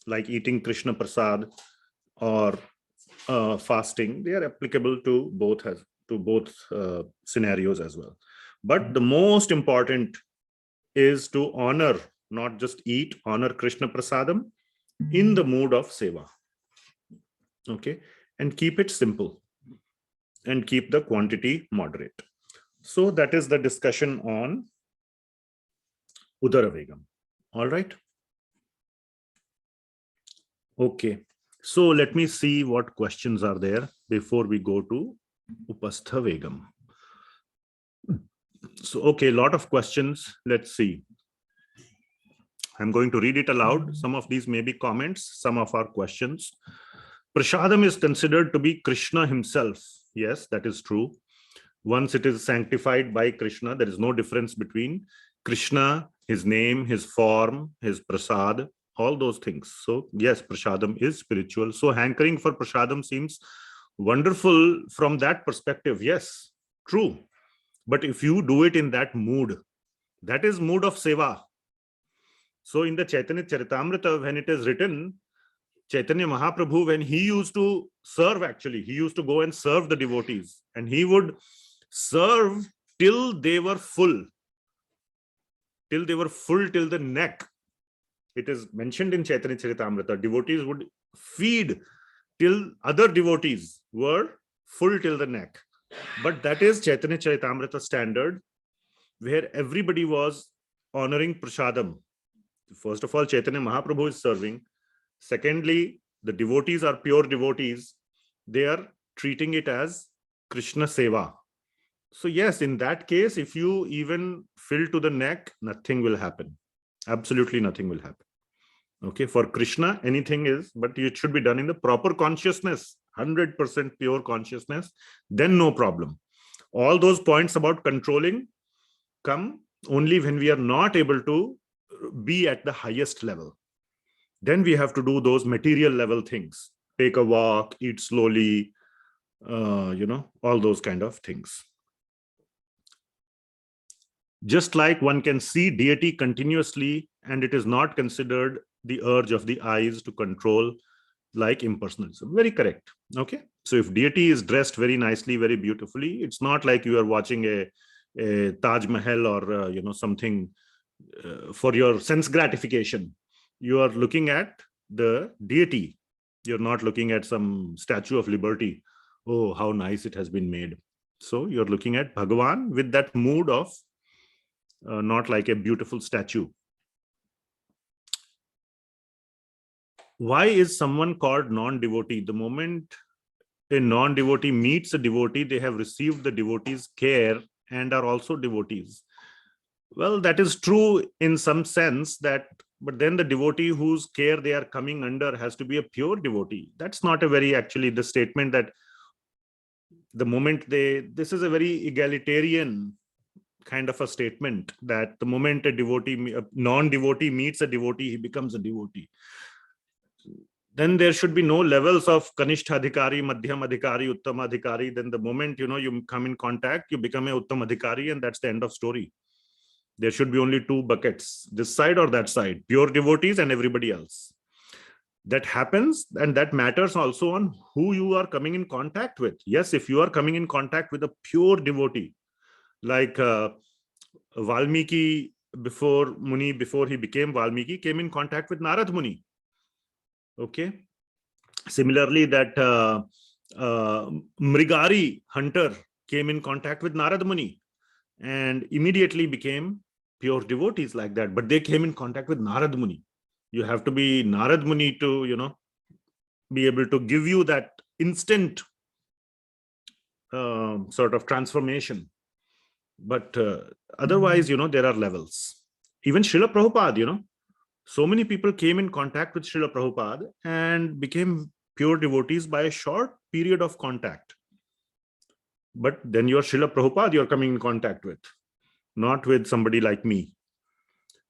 like eating Krishna Prasad or fasting. They are applicable to both scenarios as well. But the most important is to honor, not just eat, honor Krishna Prasadam in the mood of seva. Okay, and keep it simple and keep the quantity moderate. So that is the discussion on Udara Vegam. All right. Okay. So let me see what questions are there before we go to Upastha Vegam. So, okay, a lot of questions. Let's see. I'm going to read it aloud. Some of these may be comments, some of our questions. Prasadam is considered to be Krishna himself. Yes, that is true. Once it is sanctified by Krishna, there is no difference between Krishna, his name, his form, his prasad, all those things. So yes, prasadam is spiritual. So hankering for prasadam seems wonderful from that perspective. Yes, true. But if you do it in that mood, that is mood of seva. So in the Chaitanya Charitamrita, when it is written, Chaitanya Mahaprabhu, when he used to serve, actually, he used to go and serve the devotees, and he would serve till they were full, till the neck. It is mentioned in Chaitanya Charitamrita, devotees would feed till other devotees were full till the neck. But that is Chaitanya Charitamrita standard, where everybody was honoring prasadam. First of all, Chaitanya Mahaprabhu is serving. Secondly, the devotees are pure devotees. They are treating it as Krishna Seva. So yes, in that case, if you even fill to the neck, nothing will happen. Absolutely nothing will happen. Okay, for Krishna, anything is, but it should be done in the proper consciousness, 100% pure consciousness, then no problem. All those points about controlling come only when we are not able to be at the highest level. Then we have to do those material level things. Take a walk, eat slowly, all those kind of things. Just like one can see deity continuously, and it is not considered the urge of the eyes to control, like impersonalism. Very correct. Okay. So if deity is dressed very nicely, very beautifully, it's not like you are watching a Taj Mahal or something for your sense gratification. You are looking at the deity. You're not looking at some Statue of Liberty. Oh, how nice it has been made. So you're looking at Bhagavan with that mood of not like a beautiful statue. Why is someone called non-devotee? The moment a non-devotee meets a devotee, they have received the devotee's care and are also devotees. Well, that is true in some sense, but then the devotee whose care they are coming under has to be a pure devotee. That's not a very, actually, the statement that the moment this is a very egalitarian kind of a statement, that the moment a non-devotee meets a devotee, he becomes a devotee. Then there should be no levels of Kanishta Adhikari, Madhyam Adhikari, Uttam Adhikari. Then the moment you come in contact, you become a Uttam Adhikari, and that's the end of story. There should be only two buckets, this side or that side, pure devotees and everybody else. That happens, and that matters also on who you are coming in contact with. Yes, if you are coming in contact with a pure devotee, like Valmiki, before he became Valmiki, came in contact with Narad Muni. Okay. Similarly, that Mrigari hunter came in contact with Narad Muni and immediately became pure devotees like that. But they came in contact with Narad Muni. You have to be Narad Muni to, be able to give you that instant sort of transformation. But otherwise, there are levels. Even Srila Prabhupada, so many people came in contact with Srila Prabhupada and became pure devotees by a short period of contact. But then you're Srila Prabhupada you're coming in contact with, not with somebody like me.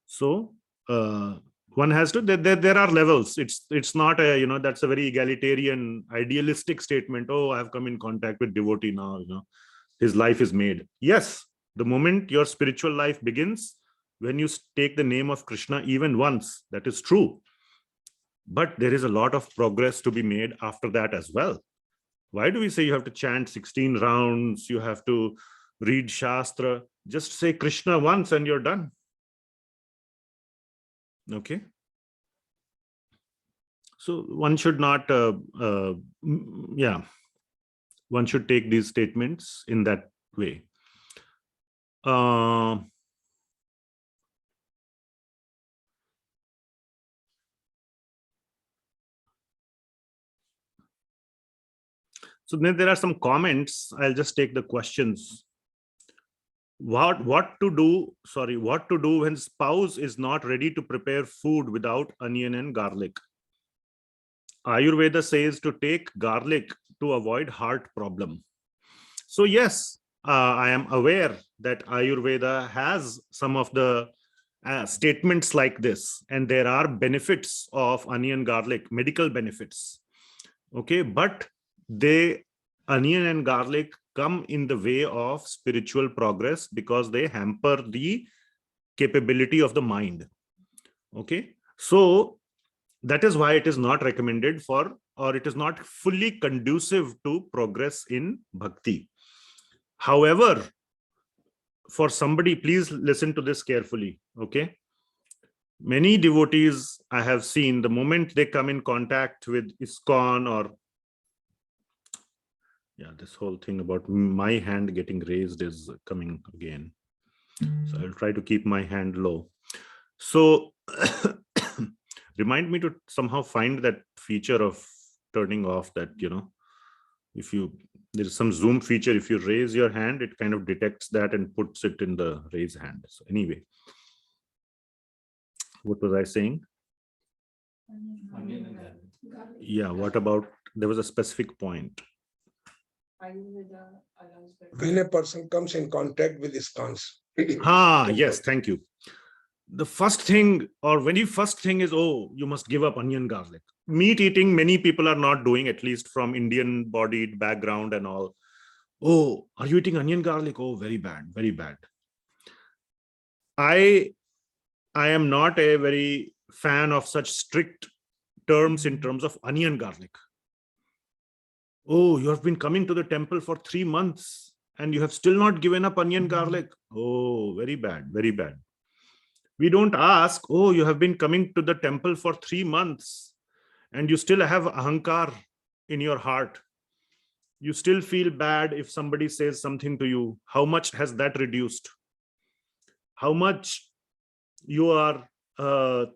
So one has to, there are levels. It's not a, that's a very egalitarian, idealistic statement. Oh, I have come in contact with devotee now, his life is made. Yes, the moment your spiritual life begins, when you take the name of Krishna even once, that is true. But there is a lot of progress to be made after that as well. Why do we say you have to chant 16 rounds? You have to read Shastra. Just say Krishna once and you're done. Okay. So one should not, one should take these statements in that way. So then there are some comments. I'll just take the questions. what to do when spouse is not ready to prepare food without onion and garlic. Ayurveda says to take garlic to avoid heart problem. So yes, I am aware that Ayurveda has some of the statements like this, and there are benefits of onion garlic, medical benefits. Okay, but onion and garlic come in the way of spiritual progress because they hamper the capability of the mind. Okay, so that is why it is not recommended for, or it is not fully conducive to progress in bhakti. However, for somebody, please listen to this carefully. Okay, many devotees I have seen, the moment they come in contact with ISKCON or this whole thing about my hand getting raised is coming again. So I'll try to keep my hand low. So remind me to somehow find that feature of turning off that, if there's some Zoom feature, if you raise your hand, it kind of detects that and puts it in the raise hand. So anyway, what was I saying? Yeah, what about, there was a specific point. When a person comes in contact with ISKCON. Yes, thank you. The first thing, or very first thing is, you must give up onion garlic. Meat eating, many people are not doing, at least from Indian bodied background and all. Oh, are you eating onion garlic? Oh, very bad, very bad. I am not a very fan of such strict terms in terms of onion garlic. Oh, you have been coming to the temple for 3 months and you have still not given up onion garlic. Oh, very bad, very bad. We don't ask, oh, you have been coming to the temple for 3 months and you still have ahamkara in your heart. You still feel bad if somebody says something to you. How much has that reduced? How much you are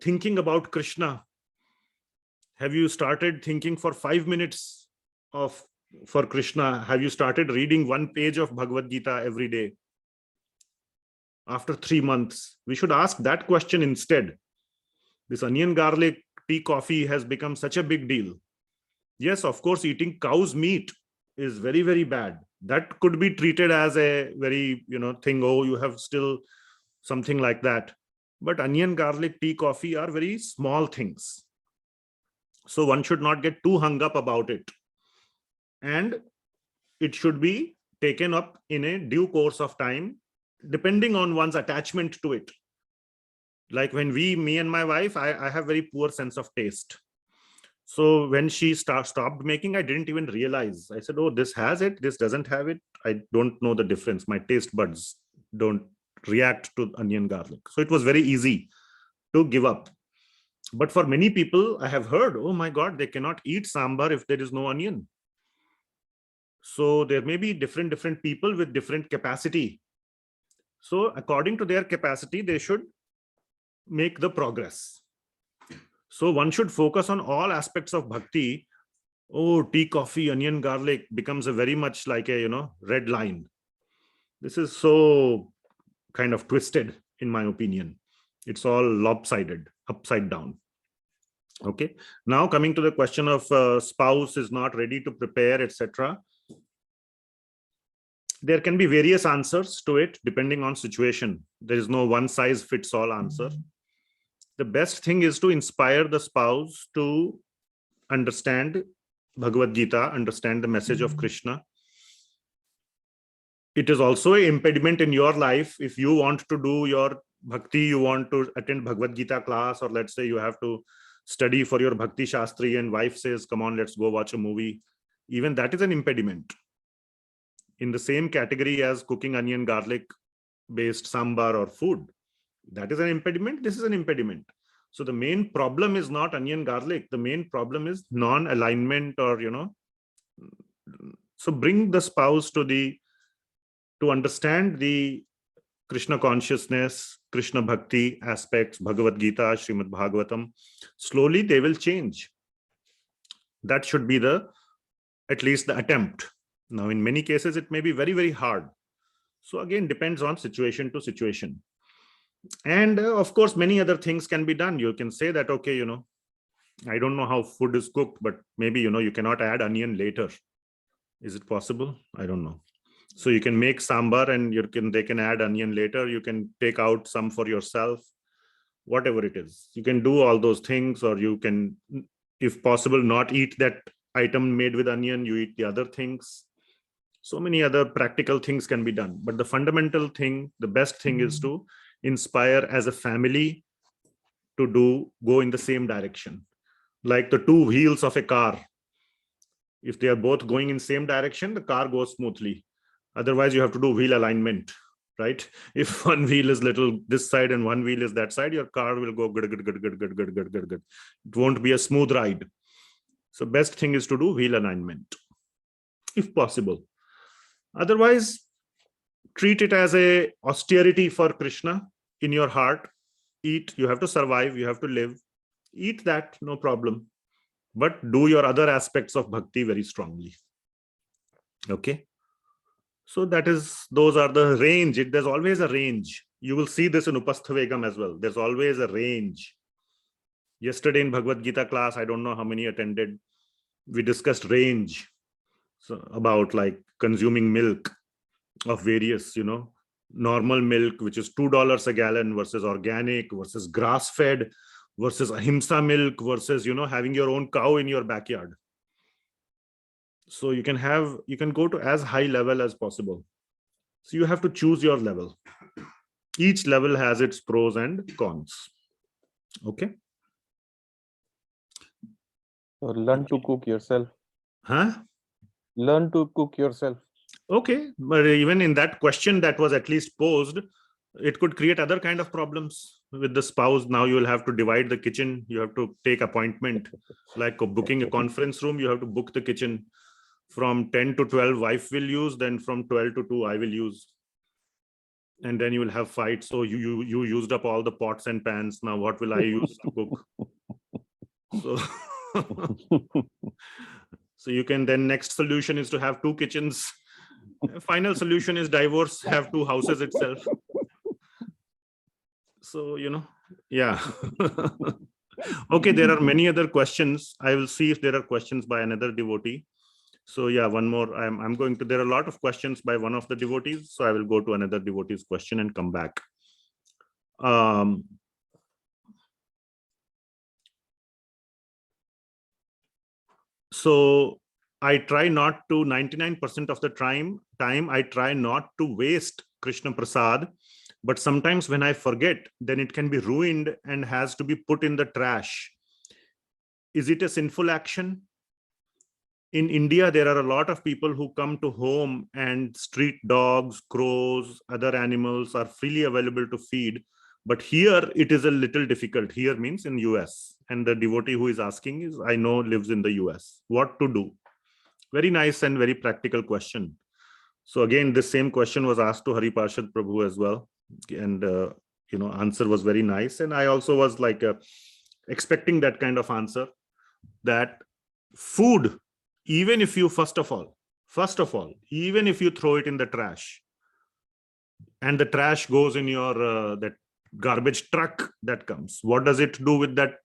thinking about Krishna? Have you started thinking for 5 minutes for Krishna? Have you started reading 1 page of Bhagavad Gita every day? After 3 months, we should ask that question instead. This onion garlic tea coffee has become such a big deal. Yes, of course, eating cow's meat is very, very bad. That could be treated as a very, thing. Oh, you have still something like that. But onion garlic tea coffee are very small things. So one should not get too hung up about it. And it should be taken up in a due course of time, depending on one's attachment to it. Like when me and my wife, I have very poor sense of taste. So when she stopped making, I didn't even realize. I said, oh, this has it, this doesn't have it. I don't know the difference. My taste buds don't react to onion garlic. So it was very easy to give up. But for many people, I have heard, oh my God, they cannot eat sambar if there is no onion. So there may be different people with different capacity. So according to their capacity, they should make the progress. So one should focus on all aspects of bhakti. Oh, tea, coffee, onion, garlic becomes a very much like a, red line. This is so kind of twisted, in my opinion. It's all lopsided, upside down. Okay. Now coming to the question of spouse is not ready to prepare, etc. There can be various answers to it depending on situation. There is no one size fits all answer. The best thing is to inspire the spouse to understand Bhagavad Gita, understand the message of Krishna. It is also an impediment in your life. If you want to do your bhakti, you want to attend Bhagavad Gita class, or let's say you have to study for your Bhakti Shastri and wife says, come on, let's go watch a movie. Even that is an impediment. In the same category as cooking onion garlic based sambar or food. That is an impediment. This is an impediment. So the main problem is not onion garlic. The main problem is non-alignment or, so bring the spouse to understand the Krishna consciousness, Krishna bhakti aspects, Bhagavad Gita, Srimad Bhagavatam. Slowly they will change. That should be at least the attempt. Now, in many cases, it may be very, very hard. So again, depends on situation to situation. And of course, many other things can be done. You can say that, okay, I don't know how food is cooked, but maybe, you cannot add onion later. Is it possible? I don't know. So you can make sambar and they can add onion later. You can take out some for yourself, whatever it is. You can do all those things, or you can, if possible, not eat that item made with onion. You eat the other things. So many other practical things can be done. But the fundamental thing, the best thing is to inspire as a family to go in the same direction. Like the two wheels of a car. If they are both going in same direction, the car goes smoothly. Otherwise, you have to do wheel alignment, right? If one wheel is little this side and one wheel is that side, your car will go good. It won't be a smooth ride. So best thing is to do wheel alignment, if possible. Otherwise, treat it as a austerity for Krishna in your heart. Eat, you have to survive, you have to live. Eat that, no problem. But do your other aspects of bhakti very strongly. Okay. So those are the range. There's always a range. You will see this in Upastha Vegam as well. There's always a range. Yesterday in Bhagavad Gita class, I don't know how many attended, we discussed range. So about like consuming milk of various, normal milk, which is $2 a gallon, versus organic, versus grass-fed, versus ahimsa milk, versus, having your own cow in your backyard. So you can go to as high level as possible. So you have to choose your level. Each level has its pros and cons. Okay. So learn to cook yourself. Huh? Learn to cook yourself. Okay. But even in that question that was at least posed, it could create other kind of problems with the spouse. Now you will have to divide the kitchen. You have to take appointment, like booking a conference room. You have to book the kitchen. From 10 to 12, wife will use. Then from 12 to 2, I will use. And then you will have fights. So you used up all the pots and pans. Now what will I use to cook? So you can then, next solution is to have two kitchens. Final solution is divorce, have two houses itself. So, yeah. Okay, there are many other questions. I will see if there are questions by another devotee. So yeah, one more. I'm going to, there are a lot of questions by one of the devotees. So I will go to another devotee's question and come back. So I try not to, 99% of the time, I try not to waste Krishna Prasad. But sometimes when I forget, then it can be ruined and has to be put in the trash. Is it a sinful action? In India, there are a lot of people who come to home, and street dogs, crows, other animals are freely available to feed. But here it is a little difficult. Here means in US. And the devotee who is asking is, I know, lives in the US. What to do? Very nice and very practical question. So again, the same question was asked to Hariparshad Prabhu as well. And, answer was very nice. And I also was like expecting that kind of answer, that food, even if you, first of all, even if you throw it in the trash and the trash goes in your, that garbage truck that comes, what does it do with that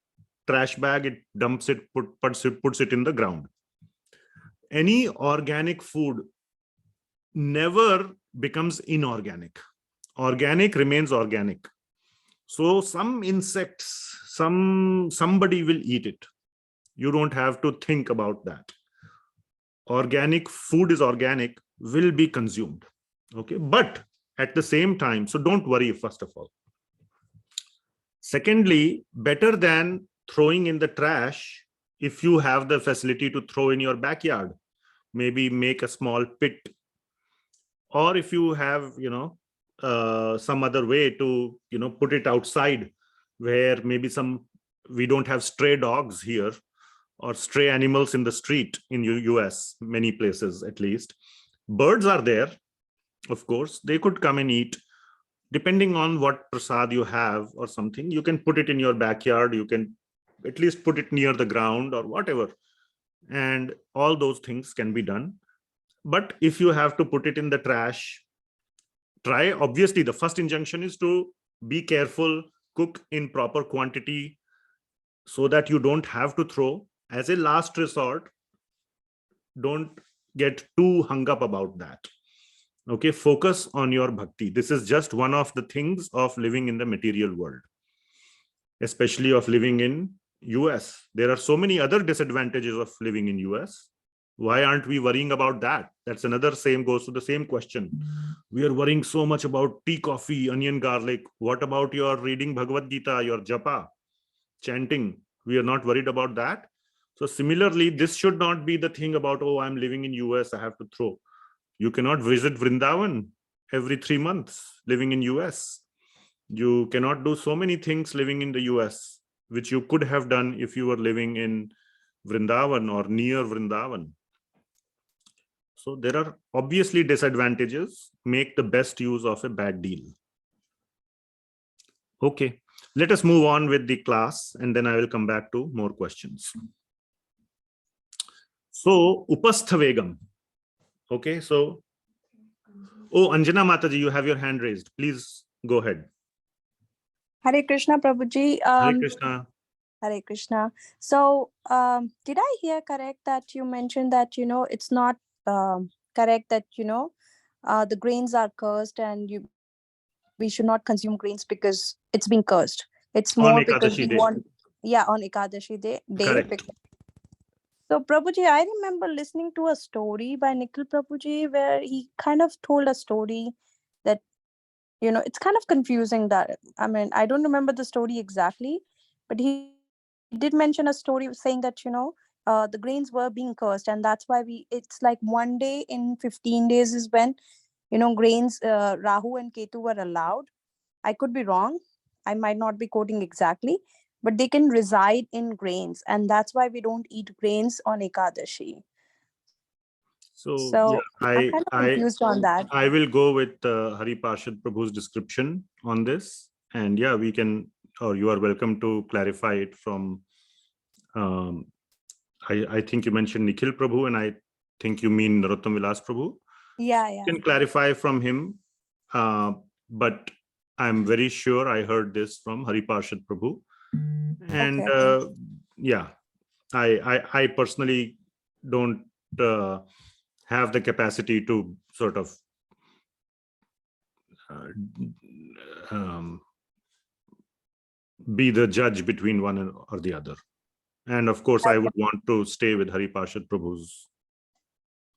trash bag? It dumps it, puts it in the ground. Any organic food never becomes inorganic. Organic remains organic. So some insects, somebody will eat it. You don't have to think about that. Organic food is organic, will be consumed. Okay, but at the same time, so don't worry, first of all. Secondly, better than throwing in the trash, if you have the facility to throw in your backyard, maybe make a small pit, or if you have, some other way to, put it outside, where maybe we don't have stray dogs here or stray animals in the street in US, many places at least. Birds are there, of course, they could come and eat. Depending on what prasad you have or something, you can put it in your backyard, you can at least put it near the ground or whatever. And all those things can be done. But if you have to put it in the trash, try, obviously the first injunction is to be careful, cook in proper quantity so that you don't have to throw. As a last resort, don't get too hung up about that. Okay, focus on your bhakti. This is just one of the things of living in the material world, especially of living in US. There are so many other disadvantages of living in US. Why aren't we worrying about that? That's another goes to the same question. We are worrying so much about tea, coffee, onion, garlic. What about your reading Bhagavad Gita, your japa, chanting? We are not worried about that. So similarly, this should not be the thing about, oh, I'm living in US, I have to throw. You cannot visit Vrindavan every 3 months living in US. You cannot do so many things living in the US, which you could have done if you were living in Vrindavan or near Vrindavan. So there are obviously disadvantages. Make the best use of a bad deal. Okay, let us move on with the class and then I will come back to more questions. So, Upastha Vegam. Okay, so, oh, Anjana Mataji, you have your hand raised. Please go ahead. Hare Krishna, Prabhuji. Hare Krishna. Hare Krishna. So, did I hear correct that you mentioned that, it's not correct that, the grains are cursed and we should not consume grains because it's been cursed. It's On more because we Ekadashi day. want, on Ekadashi day. Correct. So, Prabhuji, I remember listening to a story by Nikhil Prabhuji where he kind of told a story that, it's kind of confusing that, I don't remember the story exactly, but he did mention a story saying that, the grains were being cursed. And that's why it's like one day in 15 days is when, grains, Rahu and Ketu were allowed. I could be wrong. I might not be quoting exactly, but they can reside in grains. And that's why we don't eat grains on Ekadashi. So yeah, I'm kind of confused on that. I will go with Hariparshad Prabhu's description on this. And yeah, we can, or you are welcome to clarify it from, I think you mentioned Nikhil Prabhu, and I think you mean Narottam Vilas Prabhu. Yeah. You can clarify from him, but I'm very sure I heard this from Hariparshad Prabhu. And Okay. yeah, I personally don't have the capacity to sort of be the judge between one or the other. And of course, I would want to stay with Hariparshad Prabhu's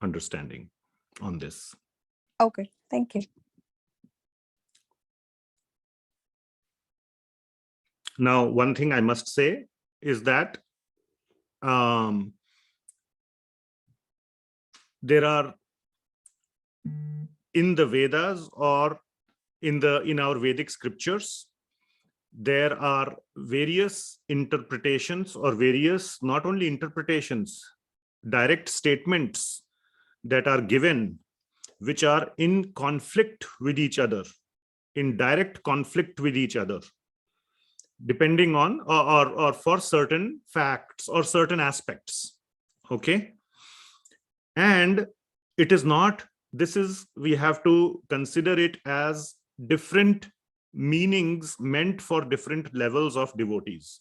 understanding on this. Okay, thank you. Now, one thing I must say is that there are in the Vedas or in our Vedic scriptures, there are various interpretations or various, not only interpretations, direct statements that are given, which are in conflict with each other, in direct conflict with each other, depending on or for certain facts or certain aspects. Okay. And it is not, we have to consider it as different meanings meant for different levels of devotees.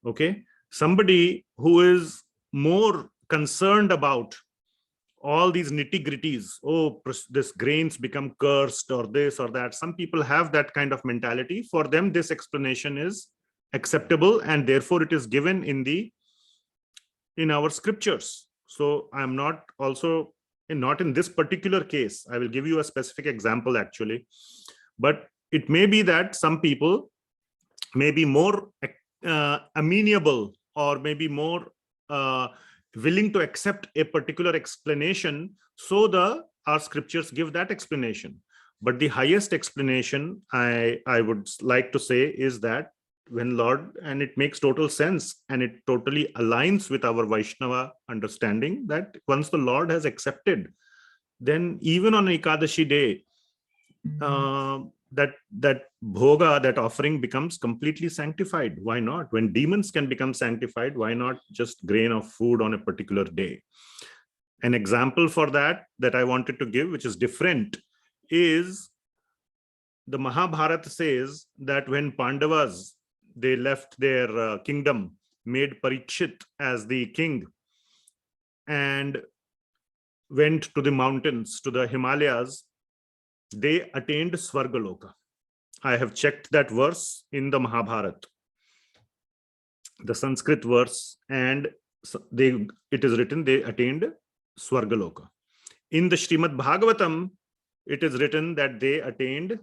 Okay. Somebody who is more concerned about all these nitty-gritties, oh, this grains become cursed or this or that. Some people have that kind of mentality. For them, this explanation is acceptable, and therefore it is given in our scriptures. So I'm not in this particular case. I will give you a specific example actually, but it may be that some people may be more amenable or maybe more willing to accept a particular explanation, so our scriptures give that explanation. But the highest explanation I would like to say is that when Lord, and it makes total sense and it totally aligns with our Vaishnava understanding, that once the Lord has accepted, then even on Ekadashi day, that bhoga, that offering becomes completely sanctified. Why not? When demons can become sanctified, why not just grain of food on a particular day? An example for that I wanted to give, which is different, is the Mahabharata says that when Pandavas, they left their kingdom, made Parikshit as the king, and went to the mountains, to the Himalayas, they attained Svargaloka. I have checked that verse in the Mahabharata, the Sanskrit verse, and it is written they attained Svargaloka. In the Srimad Bhagavatam, it is written that they attained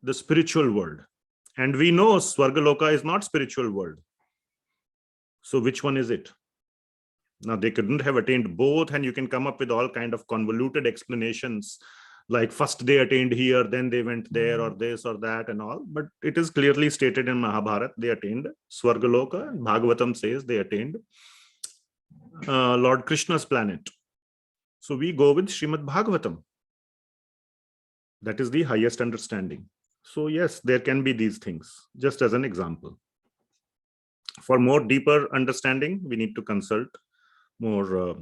the spiritual world. And we know Svargaloka is not spiritual world. So which one is it? Now, they couldn't have attained both, and you can come up with all kind of convoluted explanations, like first they attained here, then they went there, or this or that and all. But it is clearly stated in Mahabharata, they attained Svargaloka, and Bhagavatam says they attained Lord Krishna's planet. So we go with Srimad Bhagavatam. That is the highest understanding. So yes, there can be these things, just as an example. For more deeper understanding, we need to consult more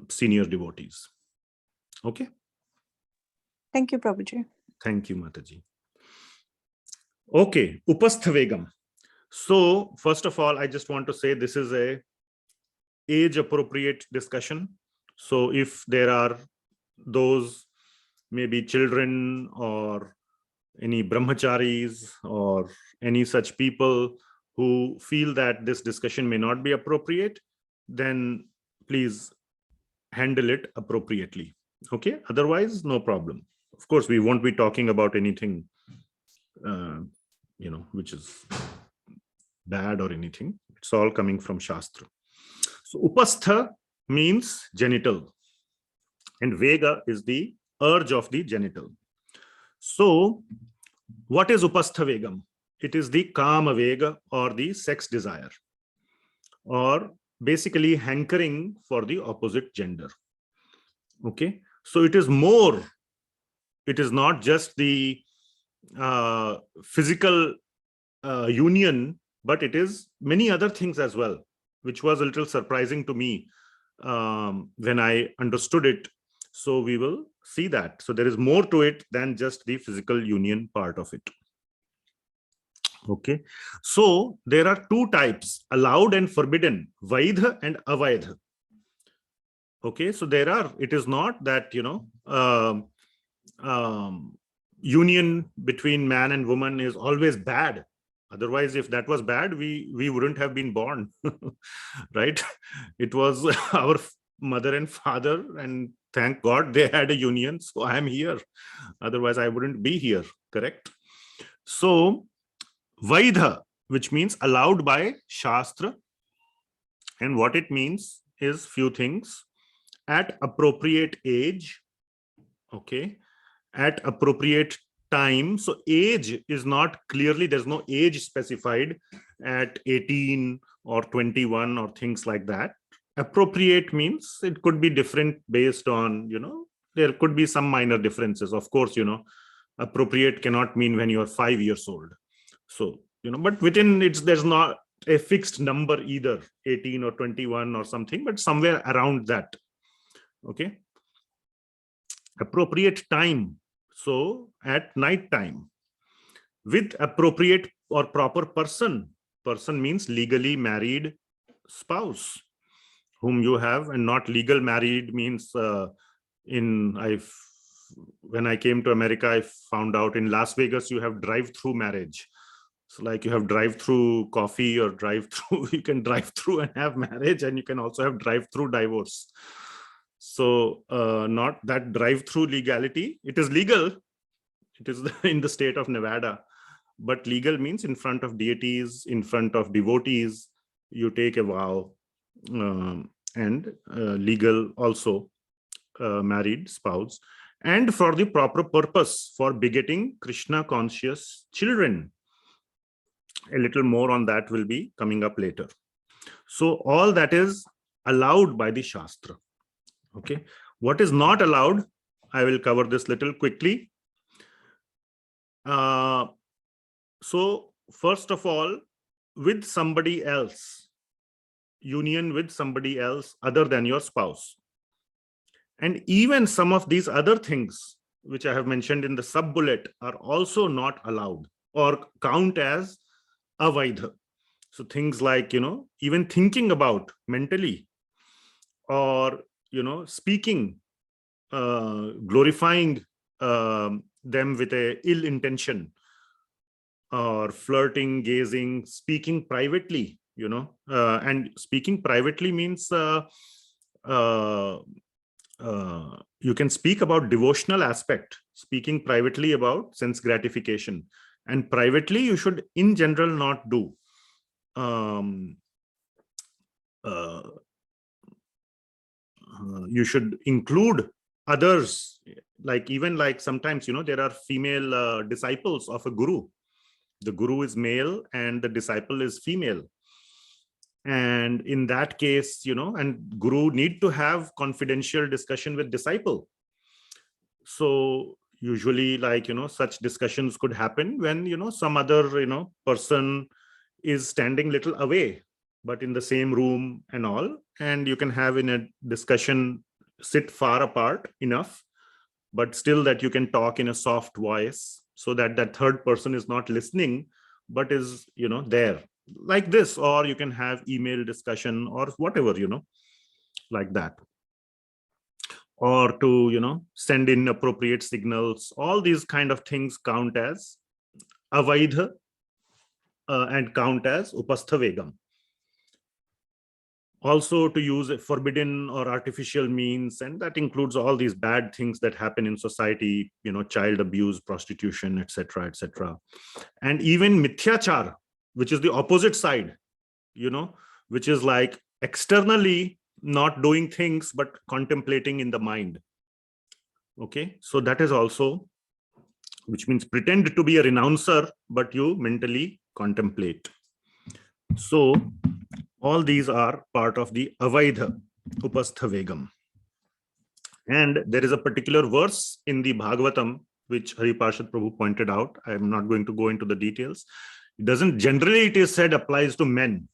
senior devotees. Okay. Thank you, Prabhuji. Thank you, Mataji. Okay, Upastha Vegam. So first of all, I just want to say this is a age-appropriate discussion. So if there are those maybe children or any brahmacharis or any such people who feel that this discussion may not be appropriate, then please handle it appropriately. Okay, otherwise no problem. Of course, we won't be talking about anything which is bad or anything. It's all coming from Shastra. So Upastha means genital, and vega is the urge of the genital. So what is Upastha Vegam? It is the kama vega, or the sex desire, or basically hankering for the opposite gender. Okay, so it is more, it is not just the physical union, but it is many other things as well, which was a little surprising to me when I understood it. So we will see that. So there is more to it than just the physical union part of it. Okay, so there are two types, allowed and forbidden, vaidha and avaidha. Okay, so there are, it is not that, union between man and woman is always bad. Otherwise, if that was bad, we wouldn't have been born, right? It was our mother and father, and thank God they had a union, so I am here. Otherwise, I wouldn't be here, correct? So, vaidha, which means allowed by Shastra, and what it means is few things: at appropriate age, okay, at appropriate time. So age is not clearly, there's no age specified at 18 or 21 or things like that. Appropriate means it could be different based on, there could be some minor differences. Of course, appropriate cannot mean when you are 5 years old. So, but within it's, there's not a fixed number either, 18 or 21 or something, but somewhere around that. Okay. Appropriate time. So at night time, with appropriate or proper person. Person means legally married spouse whom you have, and not legal married means when I came to America, I found out in Las Vegas you have drive-through marriage. So like you have drive-through coffee or drive-through, you can drive through and have marriage, and you can also have drive-through divorce. So not that drive-through legality. It is legal. It is in the state of Nevada. But legal means in front of deities, in front of devotees, you take a vow. And legal also, married spouse. And for the proper purpose, for begetting Krishna conscious children. A little more on that will be coming up later. So all that is allowed by the Shastra. Okay, what is not allowed, I will cover this little quickly. So first of all, with somebody else, union with somebody else other than your spouse. And even some of these other things which I have mentioned in the sub-bullet, are also not allowed or count as vaidha. So things like, even thinking about mentally, or, speaking, glorifying them with a ill intention, or flirting, gazing, speaking privately, and speaking privately means you can speak about devotional aspect, speaking privately about sense gratification, and privately you should in general not do. You should include others, even sometimes, there are female disciples of a guru. The guru is male and the disciple is female. And in that case, and guru need to have confidential discussion with disciple. So usually, such discussions could happen when, some other, person is standing little away, but in the same room and all. And you can have in a discussion, sit far apart enough, but still that you can talk in a soft voice, so that that third person is not listening, but is, there, like this. Or you can have email discussion or whatever, like that. Or to, send in appropriate signals. All these kind of things count as avaidha and count as upastha vegam. Also to use a forbidden or artificial means, and that includes all these bad things that happen in society, child abuse, prostitution, etc., etc. And even mithyachar, which is the opposite side, which is like externally not doing things but contemplating in the mind. Okay, so that is also, which means pretend to be a renouncer but you mentally contemplate. So all these are part of the avaidha upastha vegam. And there is a particular verse in the Bhagavatam which Hariparshad Prabhu pointed out. I am not going to go into the details. It doesn't generally, it is said, applies to men.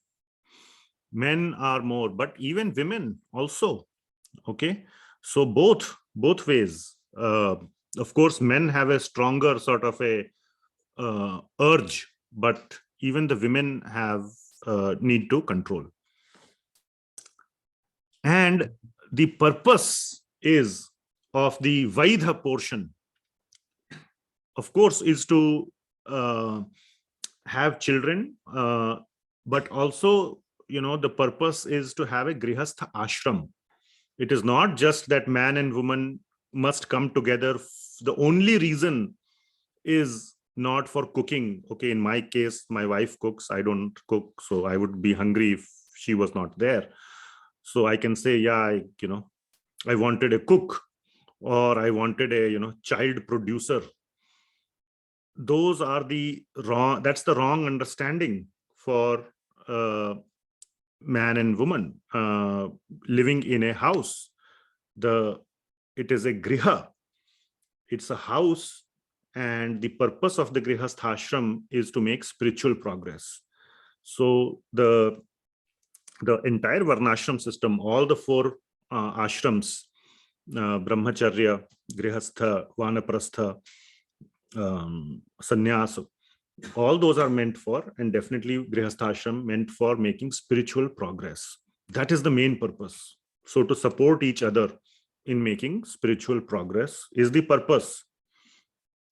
Men are more, but even women also. Okay, so both ways. Of course, men have a stronger sort of a urge, but even the women have need to control. And the purpose is of the vaidha portion, of course, is to have children, but also, the purpose is to have a grihastha ashram. It is not just that man and woman must come together. The only reason is not for cooking. Okay, in my case, my wife cooks, I don't cook, so I would be hungry if she was not there. So I can say, yeah, I wanted a cook, or I wanted a, child producer. Those are that's the wrong understanding for man and woman living in a house. It is a griha, it's a house, and the purpose of the grihastha ashram is to make spiritual progress. So the entire varnashram system, all the four ashrams, brahmacharya, grihastha, vanaprastha, sannyasa, all those are meant for, and definitely grihastha ashram meant for making spiritual progress. That is the main purpose. So to support each other in making spiritual progress is the purpose.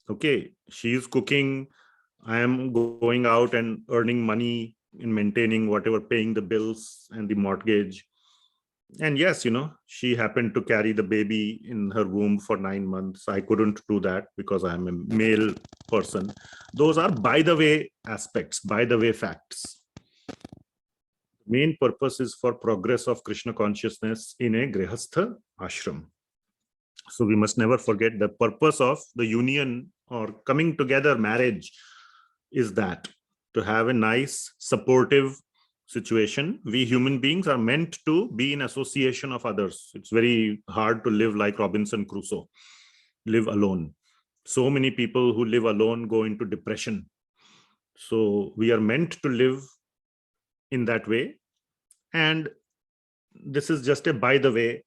Okay, she is cooking, I am going out and earning money in maintaining whatever, paying the bills and the mortgage. And yes, she happened to carry the baby in her womb for 9 months. I couldn't do that because I'm a male person. Those are by the way aspects, by the way facts. Main purpose is for progress of Krishna consciousness in a grihastha ashram. So we must never forget the purpose of the union or coming together, marriage, is that to have a nice, supportive situation. We human beings are meant to be in association of others. It's very hard to live like Robinson Crusoe, live alone. So many people who live alone go into depression. So we are meant to live in that way. And this is just a by the way,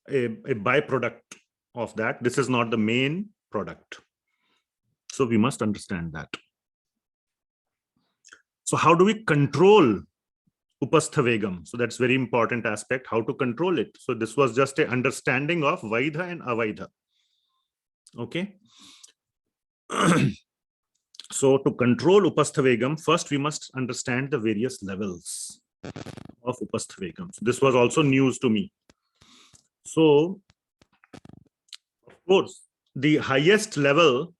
a byproduct of that. This is not the main product. So we must understand that. So how do we control Upastha Vegam? So that's very important aspect, how to control it. So this was just an understanding of vaidha and avaidha. Okay. So to control Upastha Vegam, first we must understand the various levels of Upastha Vegam. So this was also news to me. So, of course, the highest level,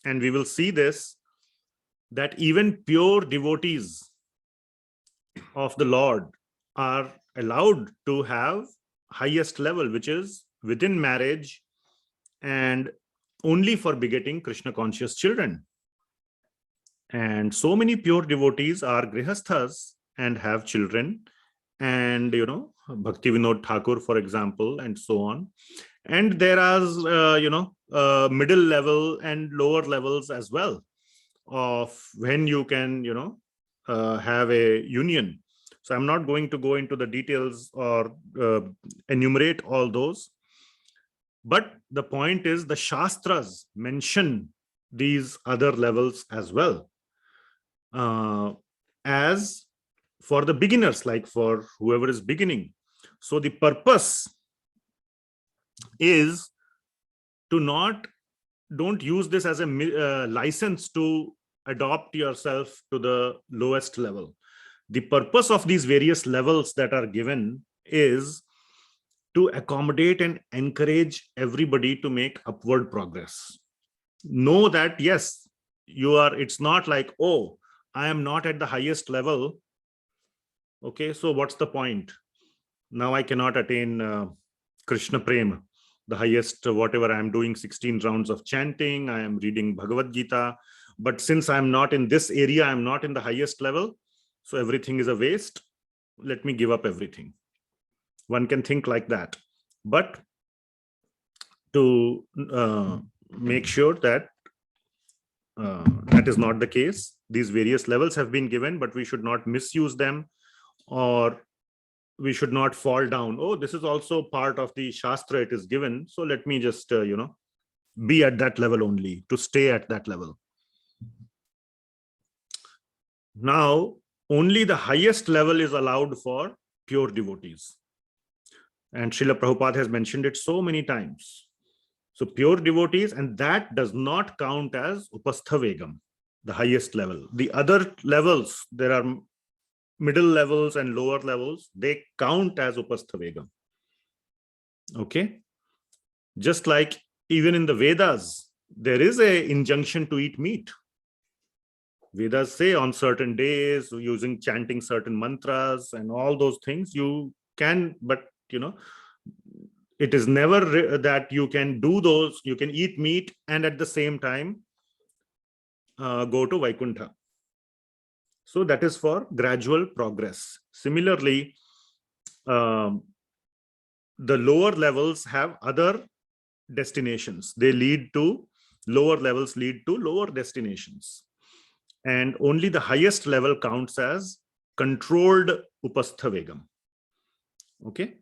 and we will see this, that even pure devotees of the Lord are allowed to have highest level, which is within marriage and only for begetting Krishna conscious children. And so many pure devotees are grihasthas and have children, and Bhakti Vinod Thakur, for example, and so on. And there are middle level and lower levels as well of when you can have a union. So I'm not going to go into the details or enumerate all those, but the point is the Shastras mention these other levels as well, as for the beginners, like for whoever is beginning. So the purpose is to don't use this as a license to adopt yourself to the lowest level. The purpose of these various levels that are given is to accommodate and encourage everybody to make upward progress. Know that, yes, it's not like, oh, I am not at the highest level. Okay, so what's the point? Now I cannot attain Krishna Prema, the highest, whatever I am doing, 16 rounds of chanting, I am reading Bhagavad Gita. But since I'm not in this area, I'm not in the highest level, so everything is a waste. Let me give up everything. One can think like that. But to make sure that that is not the case, these various levels have been given, but we should not misuse them, or we should not fall down. Oh, this is also part of the Shastra, it is given, so let me just be at that level only, to stay at that level. Now, only the highest level is allowed for pure devotees. And Srila Prabhupada has mentioned it so many times. So pure devotees, and that does not count as Upastha Vegam, the highest level. The other levels, there are middle levels and lower levels, they count as Upastha Vegam. Okay. Just like even in the Vedas, there is an injunction to eat meat. Vedas say on certain days, using chanting certain mantras and all those things, you can, but it is never that you can do those, you can eat meat and at the same time go to Vaikuntha. So that is for gradual progress. Similarly, the lower levels have other destinations. They lead to lower levels, lead to lower destinations. And only the highest level counts as controlled Upastha Vegam. Okay.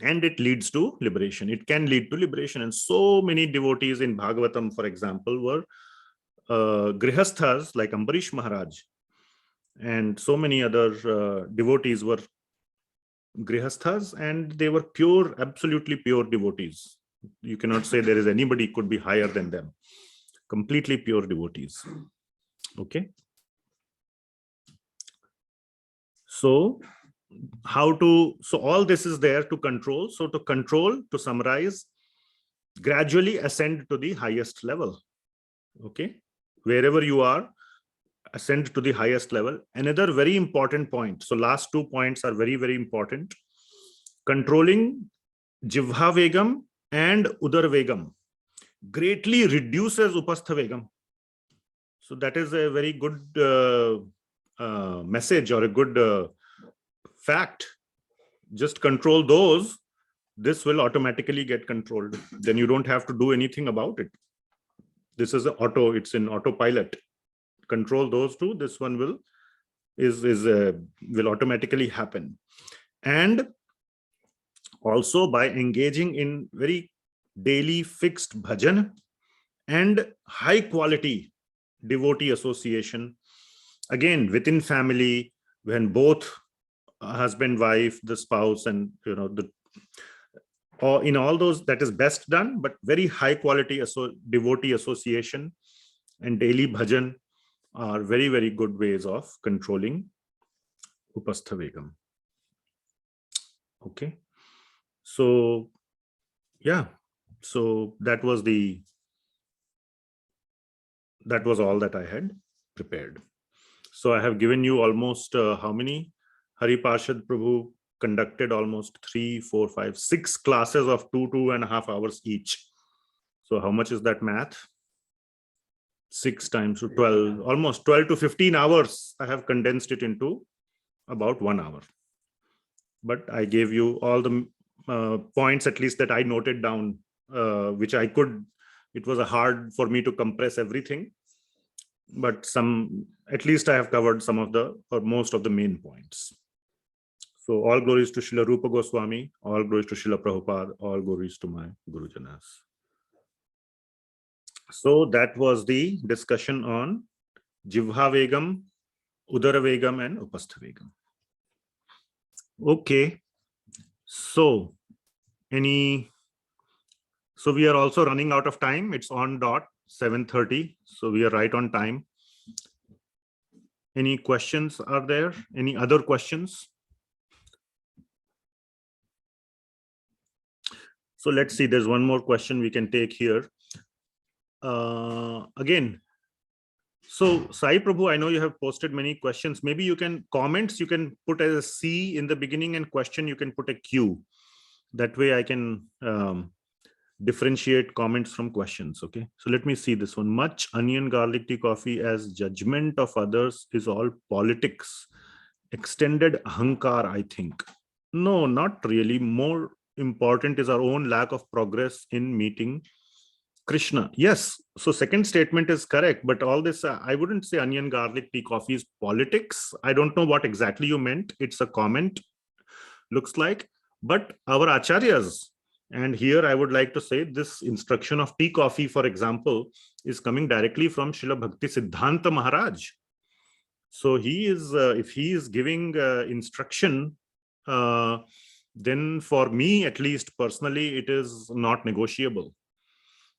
And it leads to liberation. It can lead to liberation. And so many devotees in Bhagavatam, for example, were grihasthas like Ambarish Maharaj. And so many other devotees were grihasthas, and they were pure, absolutely pure devotees. You cannot say there is anybody could be higher than them. Completely pure devotees. Okay. So all this is there to control. So to control, to summarize, gradually ascend to the highest level. Okay. Wherever you are, ascend to the highest level. Another very important point. So last 2 points are very, very important. Controlling Jihva Vegam and Udara Vegam greatly reduces Upastha Vegam. So that is a very good message, or a good fact. Just control those, this will automatically get controlled. Then you don't have to do anything about it. This is it's in autopilot. Control those two, this one will automatically happen. And also by engaging in very daily fixed bhajan, and high quality devotee association, again within family, when both husband, wife, the spouse, and or in all those, that is best done, but very high quality devotee association and daily bhajan are very, very good ways of controlling Upastha Vegam. Okay, so yeah, so that was all that I had prepared. So I have given you almost how many? Hariparshad Prabhu conducted almost 3, 4, 5, 6 classes of 2.5 hours each. So how much is that math? 6 times 12, almost 12 to 15 hours. I have condensed it into about 1 hour. But I gave you all the points, at least that I noted down, which I could. It was hard for me to compress everything, but at least I have covered some of or most of the main points. So all glories to Srila Rupa Goswami, all glories to Srila Prabhupada, all glories to my Gurujanas. So that was the discussion on Jihva Vegam, Udara Vegam, and Upastha Vegam. Okay, so we are also running out of time. It's on dot 7:30, so we are right on time. Any questions are there? Any other questions? So let's see, there's one more question we can take here. Again, so Sai Prabhu, I know you have posted many questions. Maybe you can comments, you can put as a C in the beginning, and question, you can put a Q. That way I can differentiate comments from questions. Okay, so let me see this one. Much onion garlic tea coffee as judgment of others is all politics. Extended ahamkara, I think. No, not really. More important is our own lack of progress in meeting Krishna. Yes, so second statement is correct, but all this, I wouldn't say onion garlic tea coffee is politics. I don't know what exactly you meant. It's a comment, looks like, but our acharyas, and here I would like to say this instruction of tea coffee, for example, is coming directly from Srila Bhakti Siddhanta Maharaj. So he is, if he is giving instruction, then for me, at least personally, it is not negotiable.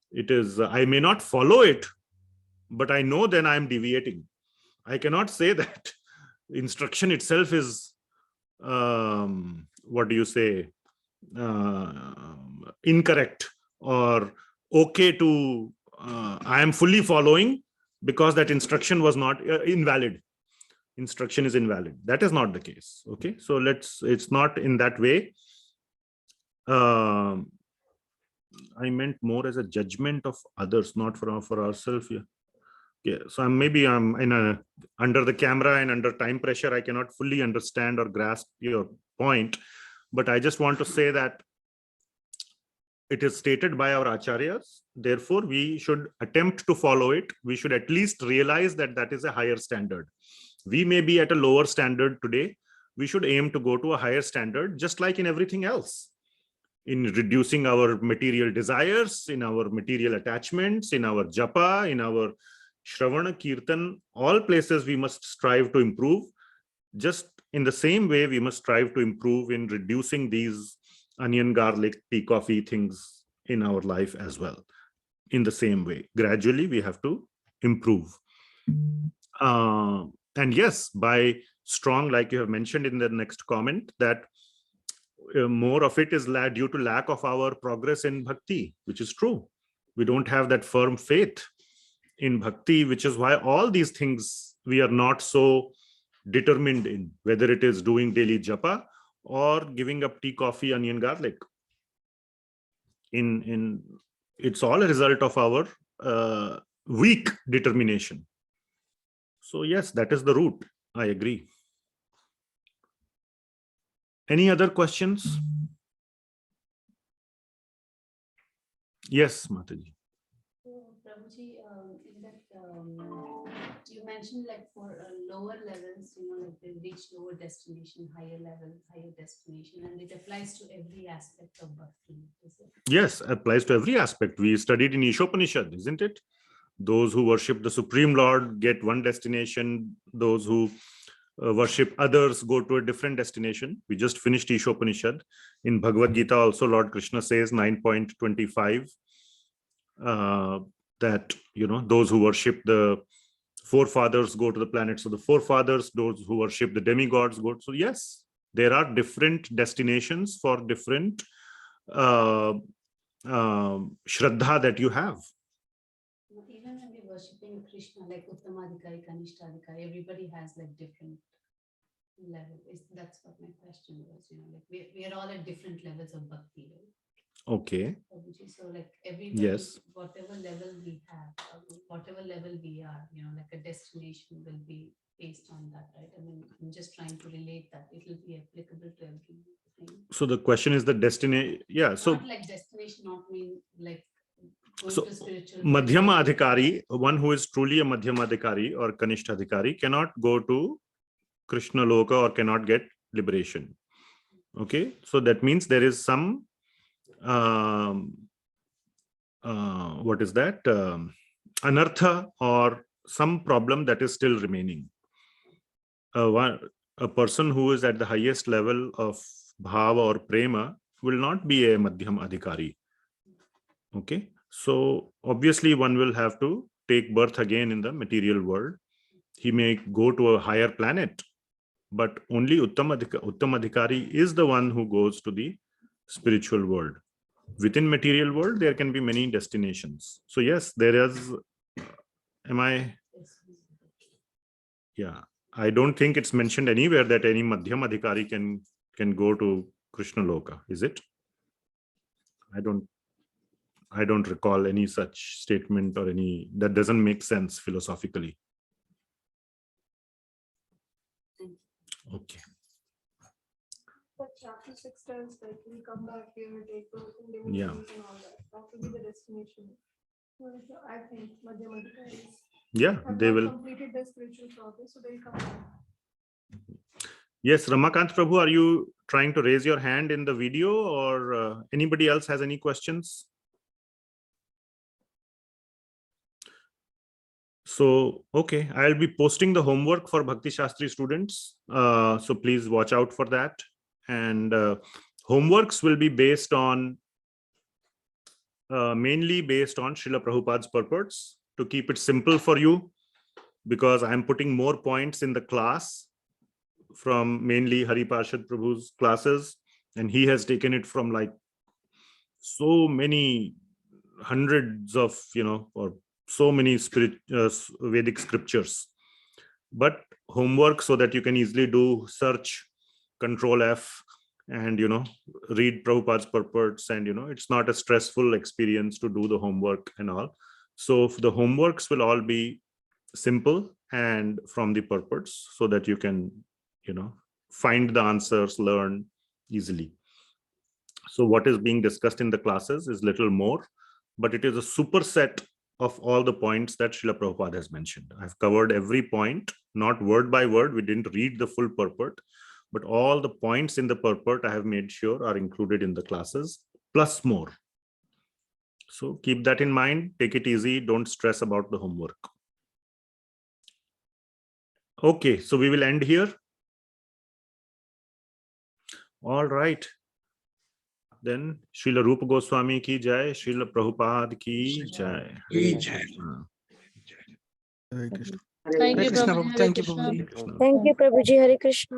It is, I may not follow it, but I know then I'm deviating. I cannot say that instruction itself is, what do you say, incorrect or okay to, I am fully following because that instruction was not invalid. Instruction is invalid. That is not the case. Okay, so it's not in that way. I meant more as a judgment of others, not for ourselves. Yeah. So I'm in under the camera and under time pressure. I cannot fully understand or grasp your point, but I just want to say that it is stated by our acharyas. Therefore, we should attempt to follow it. We should at least realize that that is a higher standard. We may be at a lower standard today. We should aim to go to a higher standard, just like in everything else. In reducing our material desires, in our material attachments, in our japa, in our shravana, kirtan, all places we must strive to improve. Just in the same way, we must strive to improve in reducing these onion, garlic, tea, coffee things in our life as well. In the same way, gradually we have to improve. And yes, by strong, like you have mentioned in the next comment, that more of it is due to lack of our progress in bhakti, which is true. We don't have that firm faith in bhakti, which is why all these things we are not so determined in, whether it is doing daily japa or giving up tea, coffee, onion, garlic. It's all a result of our weak determination. So yes, that is the root. I agree. Any other questions? Yes, Mataji. Prabhuji, in that you mentioned like for lower levels, like they reach lower destination, higher level, higher destination, and it applies to every aspect of bhakti, is it? Yes, applies to every aspect. We studied in Śrī Upadeśāmṛtam, isn't it? Those who worship the Supreme Lord get one destination. Those who worship others go to a different destination. We just finished Śrī Upadeśāmṛtam. In Bhagavad Gita also, Lord Krishna says 9.25 that those who worship the forefathers go to the planets of the forefathers. Those who worship the demigods go. So yes, there are different destinations for different shraddha that you have. Even when we're worshipping Krishna, like Uttamadhikari, Kanishtadhikari, everybody has like different levels. That's what my question was. Like we are all at different levels of bhakti, right? Okay. So like everybody, Yes. whatever level we have, whatever level we are, like a destination will be based on that, right? I mean, I'm just trying to relate that it will be applicable to everything. So the question is the destination. Yeah. So not like destination, not mean like going so to spiritual. Madhyama Adhikari, one who is truly a Madhyama Adhikari or Kanishta Adhikari, cannot go to Krishna loka or cannot get liberation. Okay. So that means there is some what is that? Anartha or some problem that is still remaining. A person who is at the highest level of bhava or prema will not be a Madhyam Adhikari. Okay. So obviously one will have to take birth again in the material world. He may go to a higher planet, but only Uttam Adhikari is the one who goes to the spiritual world. Within material world, there can be many destinations. So yes, there is, yeah, I don't think it's mentioned anywhere that any Madhyam Adhikari can go to Krishna loka, is it? I don't recall any such statement or any, that doesn't make sense philosophically. Okay. But chapter 6 tells like we come back here, take birth and Yeah. devotees and all that. That will be the destination. Well, I think Madhyama Adhikaris Yeah, have they not will. completed their spiritual progress, so they'll come back. Yes, Ramakant Prabhu, are you trying to raise your hand in the video, or anybody else has any questions? So, okay, I'll be posting the homework for Bhakti Shastri students. So please watch out for that. And homeworks will be based on, mainly based on Srila Prabhupada's purports, to keep it simple for you, because I'm putting more points in the class from mainly Hariparshad Prabhu's classes. And he has taken it from like so many hundreds of, or so many Vedic scriptures. But homework, so that you can easily do search, Control F, and read Prabhupada's purports, and it's not a stressful experience to do the homework and all. So the homeworks will all be simple and from the purports, so that you can find the answers, learn easily. So what is being discussed in the classes is little more, but it is a superset of all the points that Srila Prabhupada has mentioned. I've covered every point, not word by word. We didn't read the full purport, but all the points in the purport I have made sure are included in the classes, plus more. So keep that in mind. Take it easy. Don't stress about the homework. Okay, so we will end here. All right. Then Srila Rupa Goswami ki jai, Srila Prabhupada ki jai. Hare Krishna. Thank you, Krishna, Prabhuji. thank you, Hare Prabhuji. Krishna. Thank you, Prabhuji. Hare Krishna.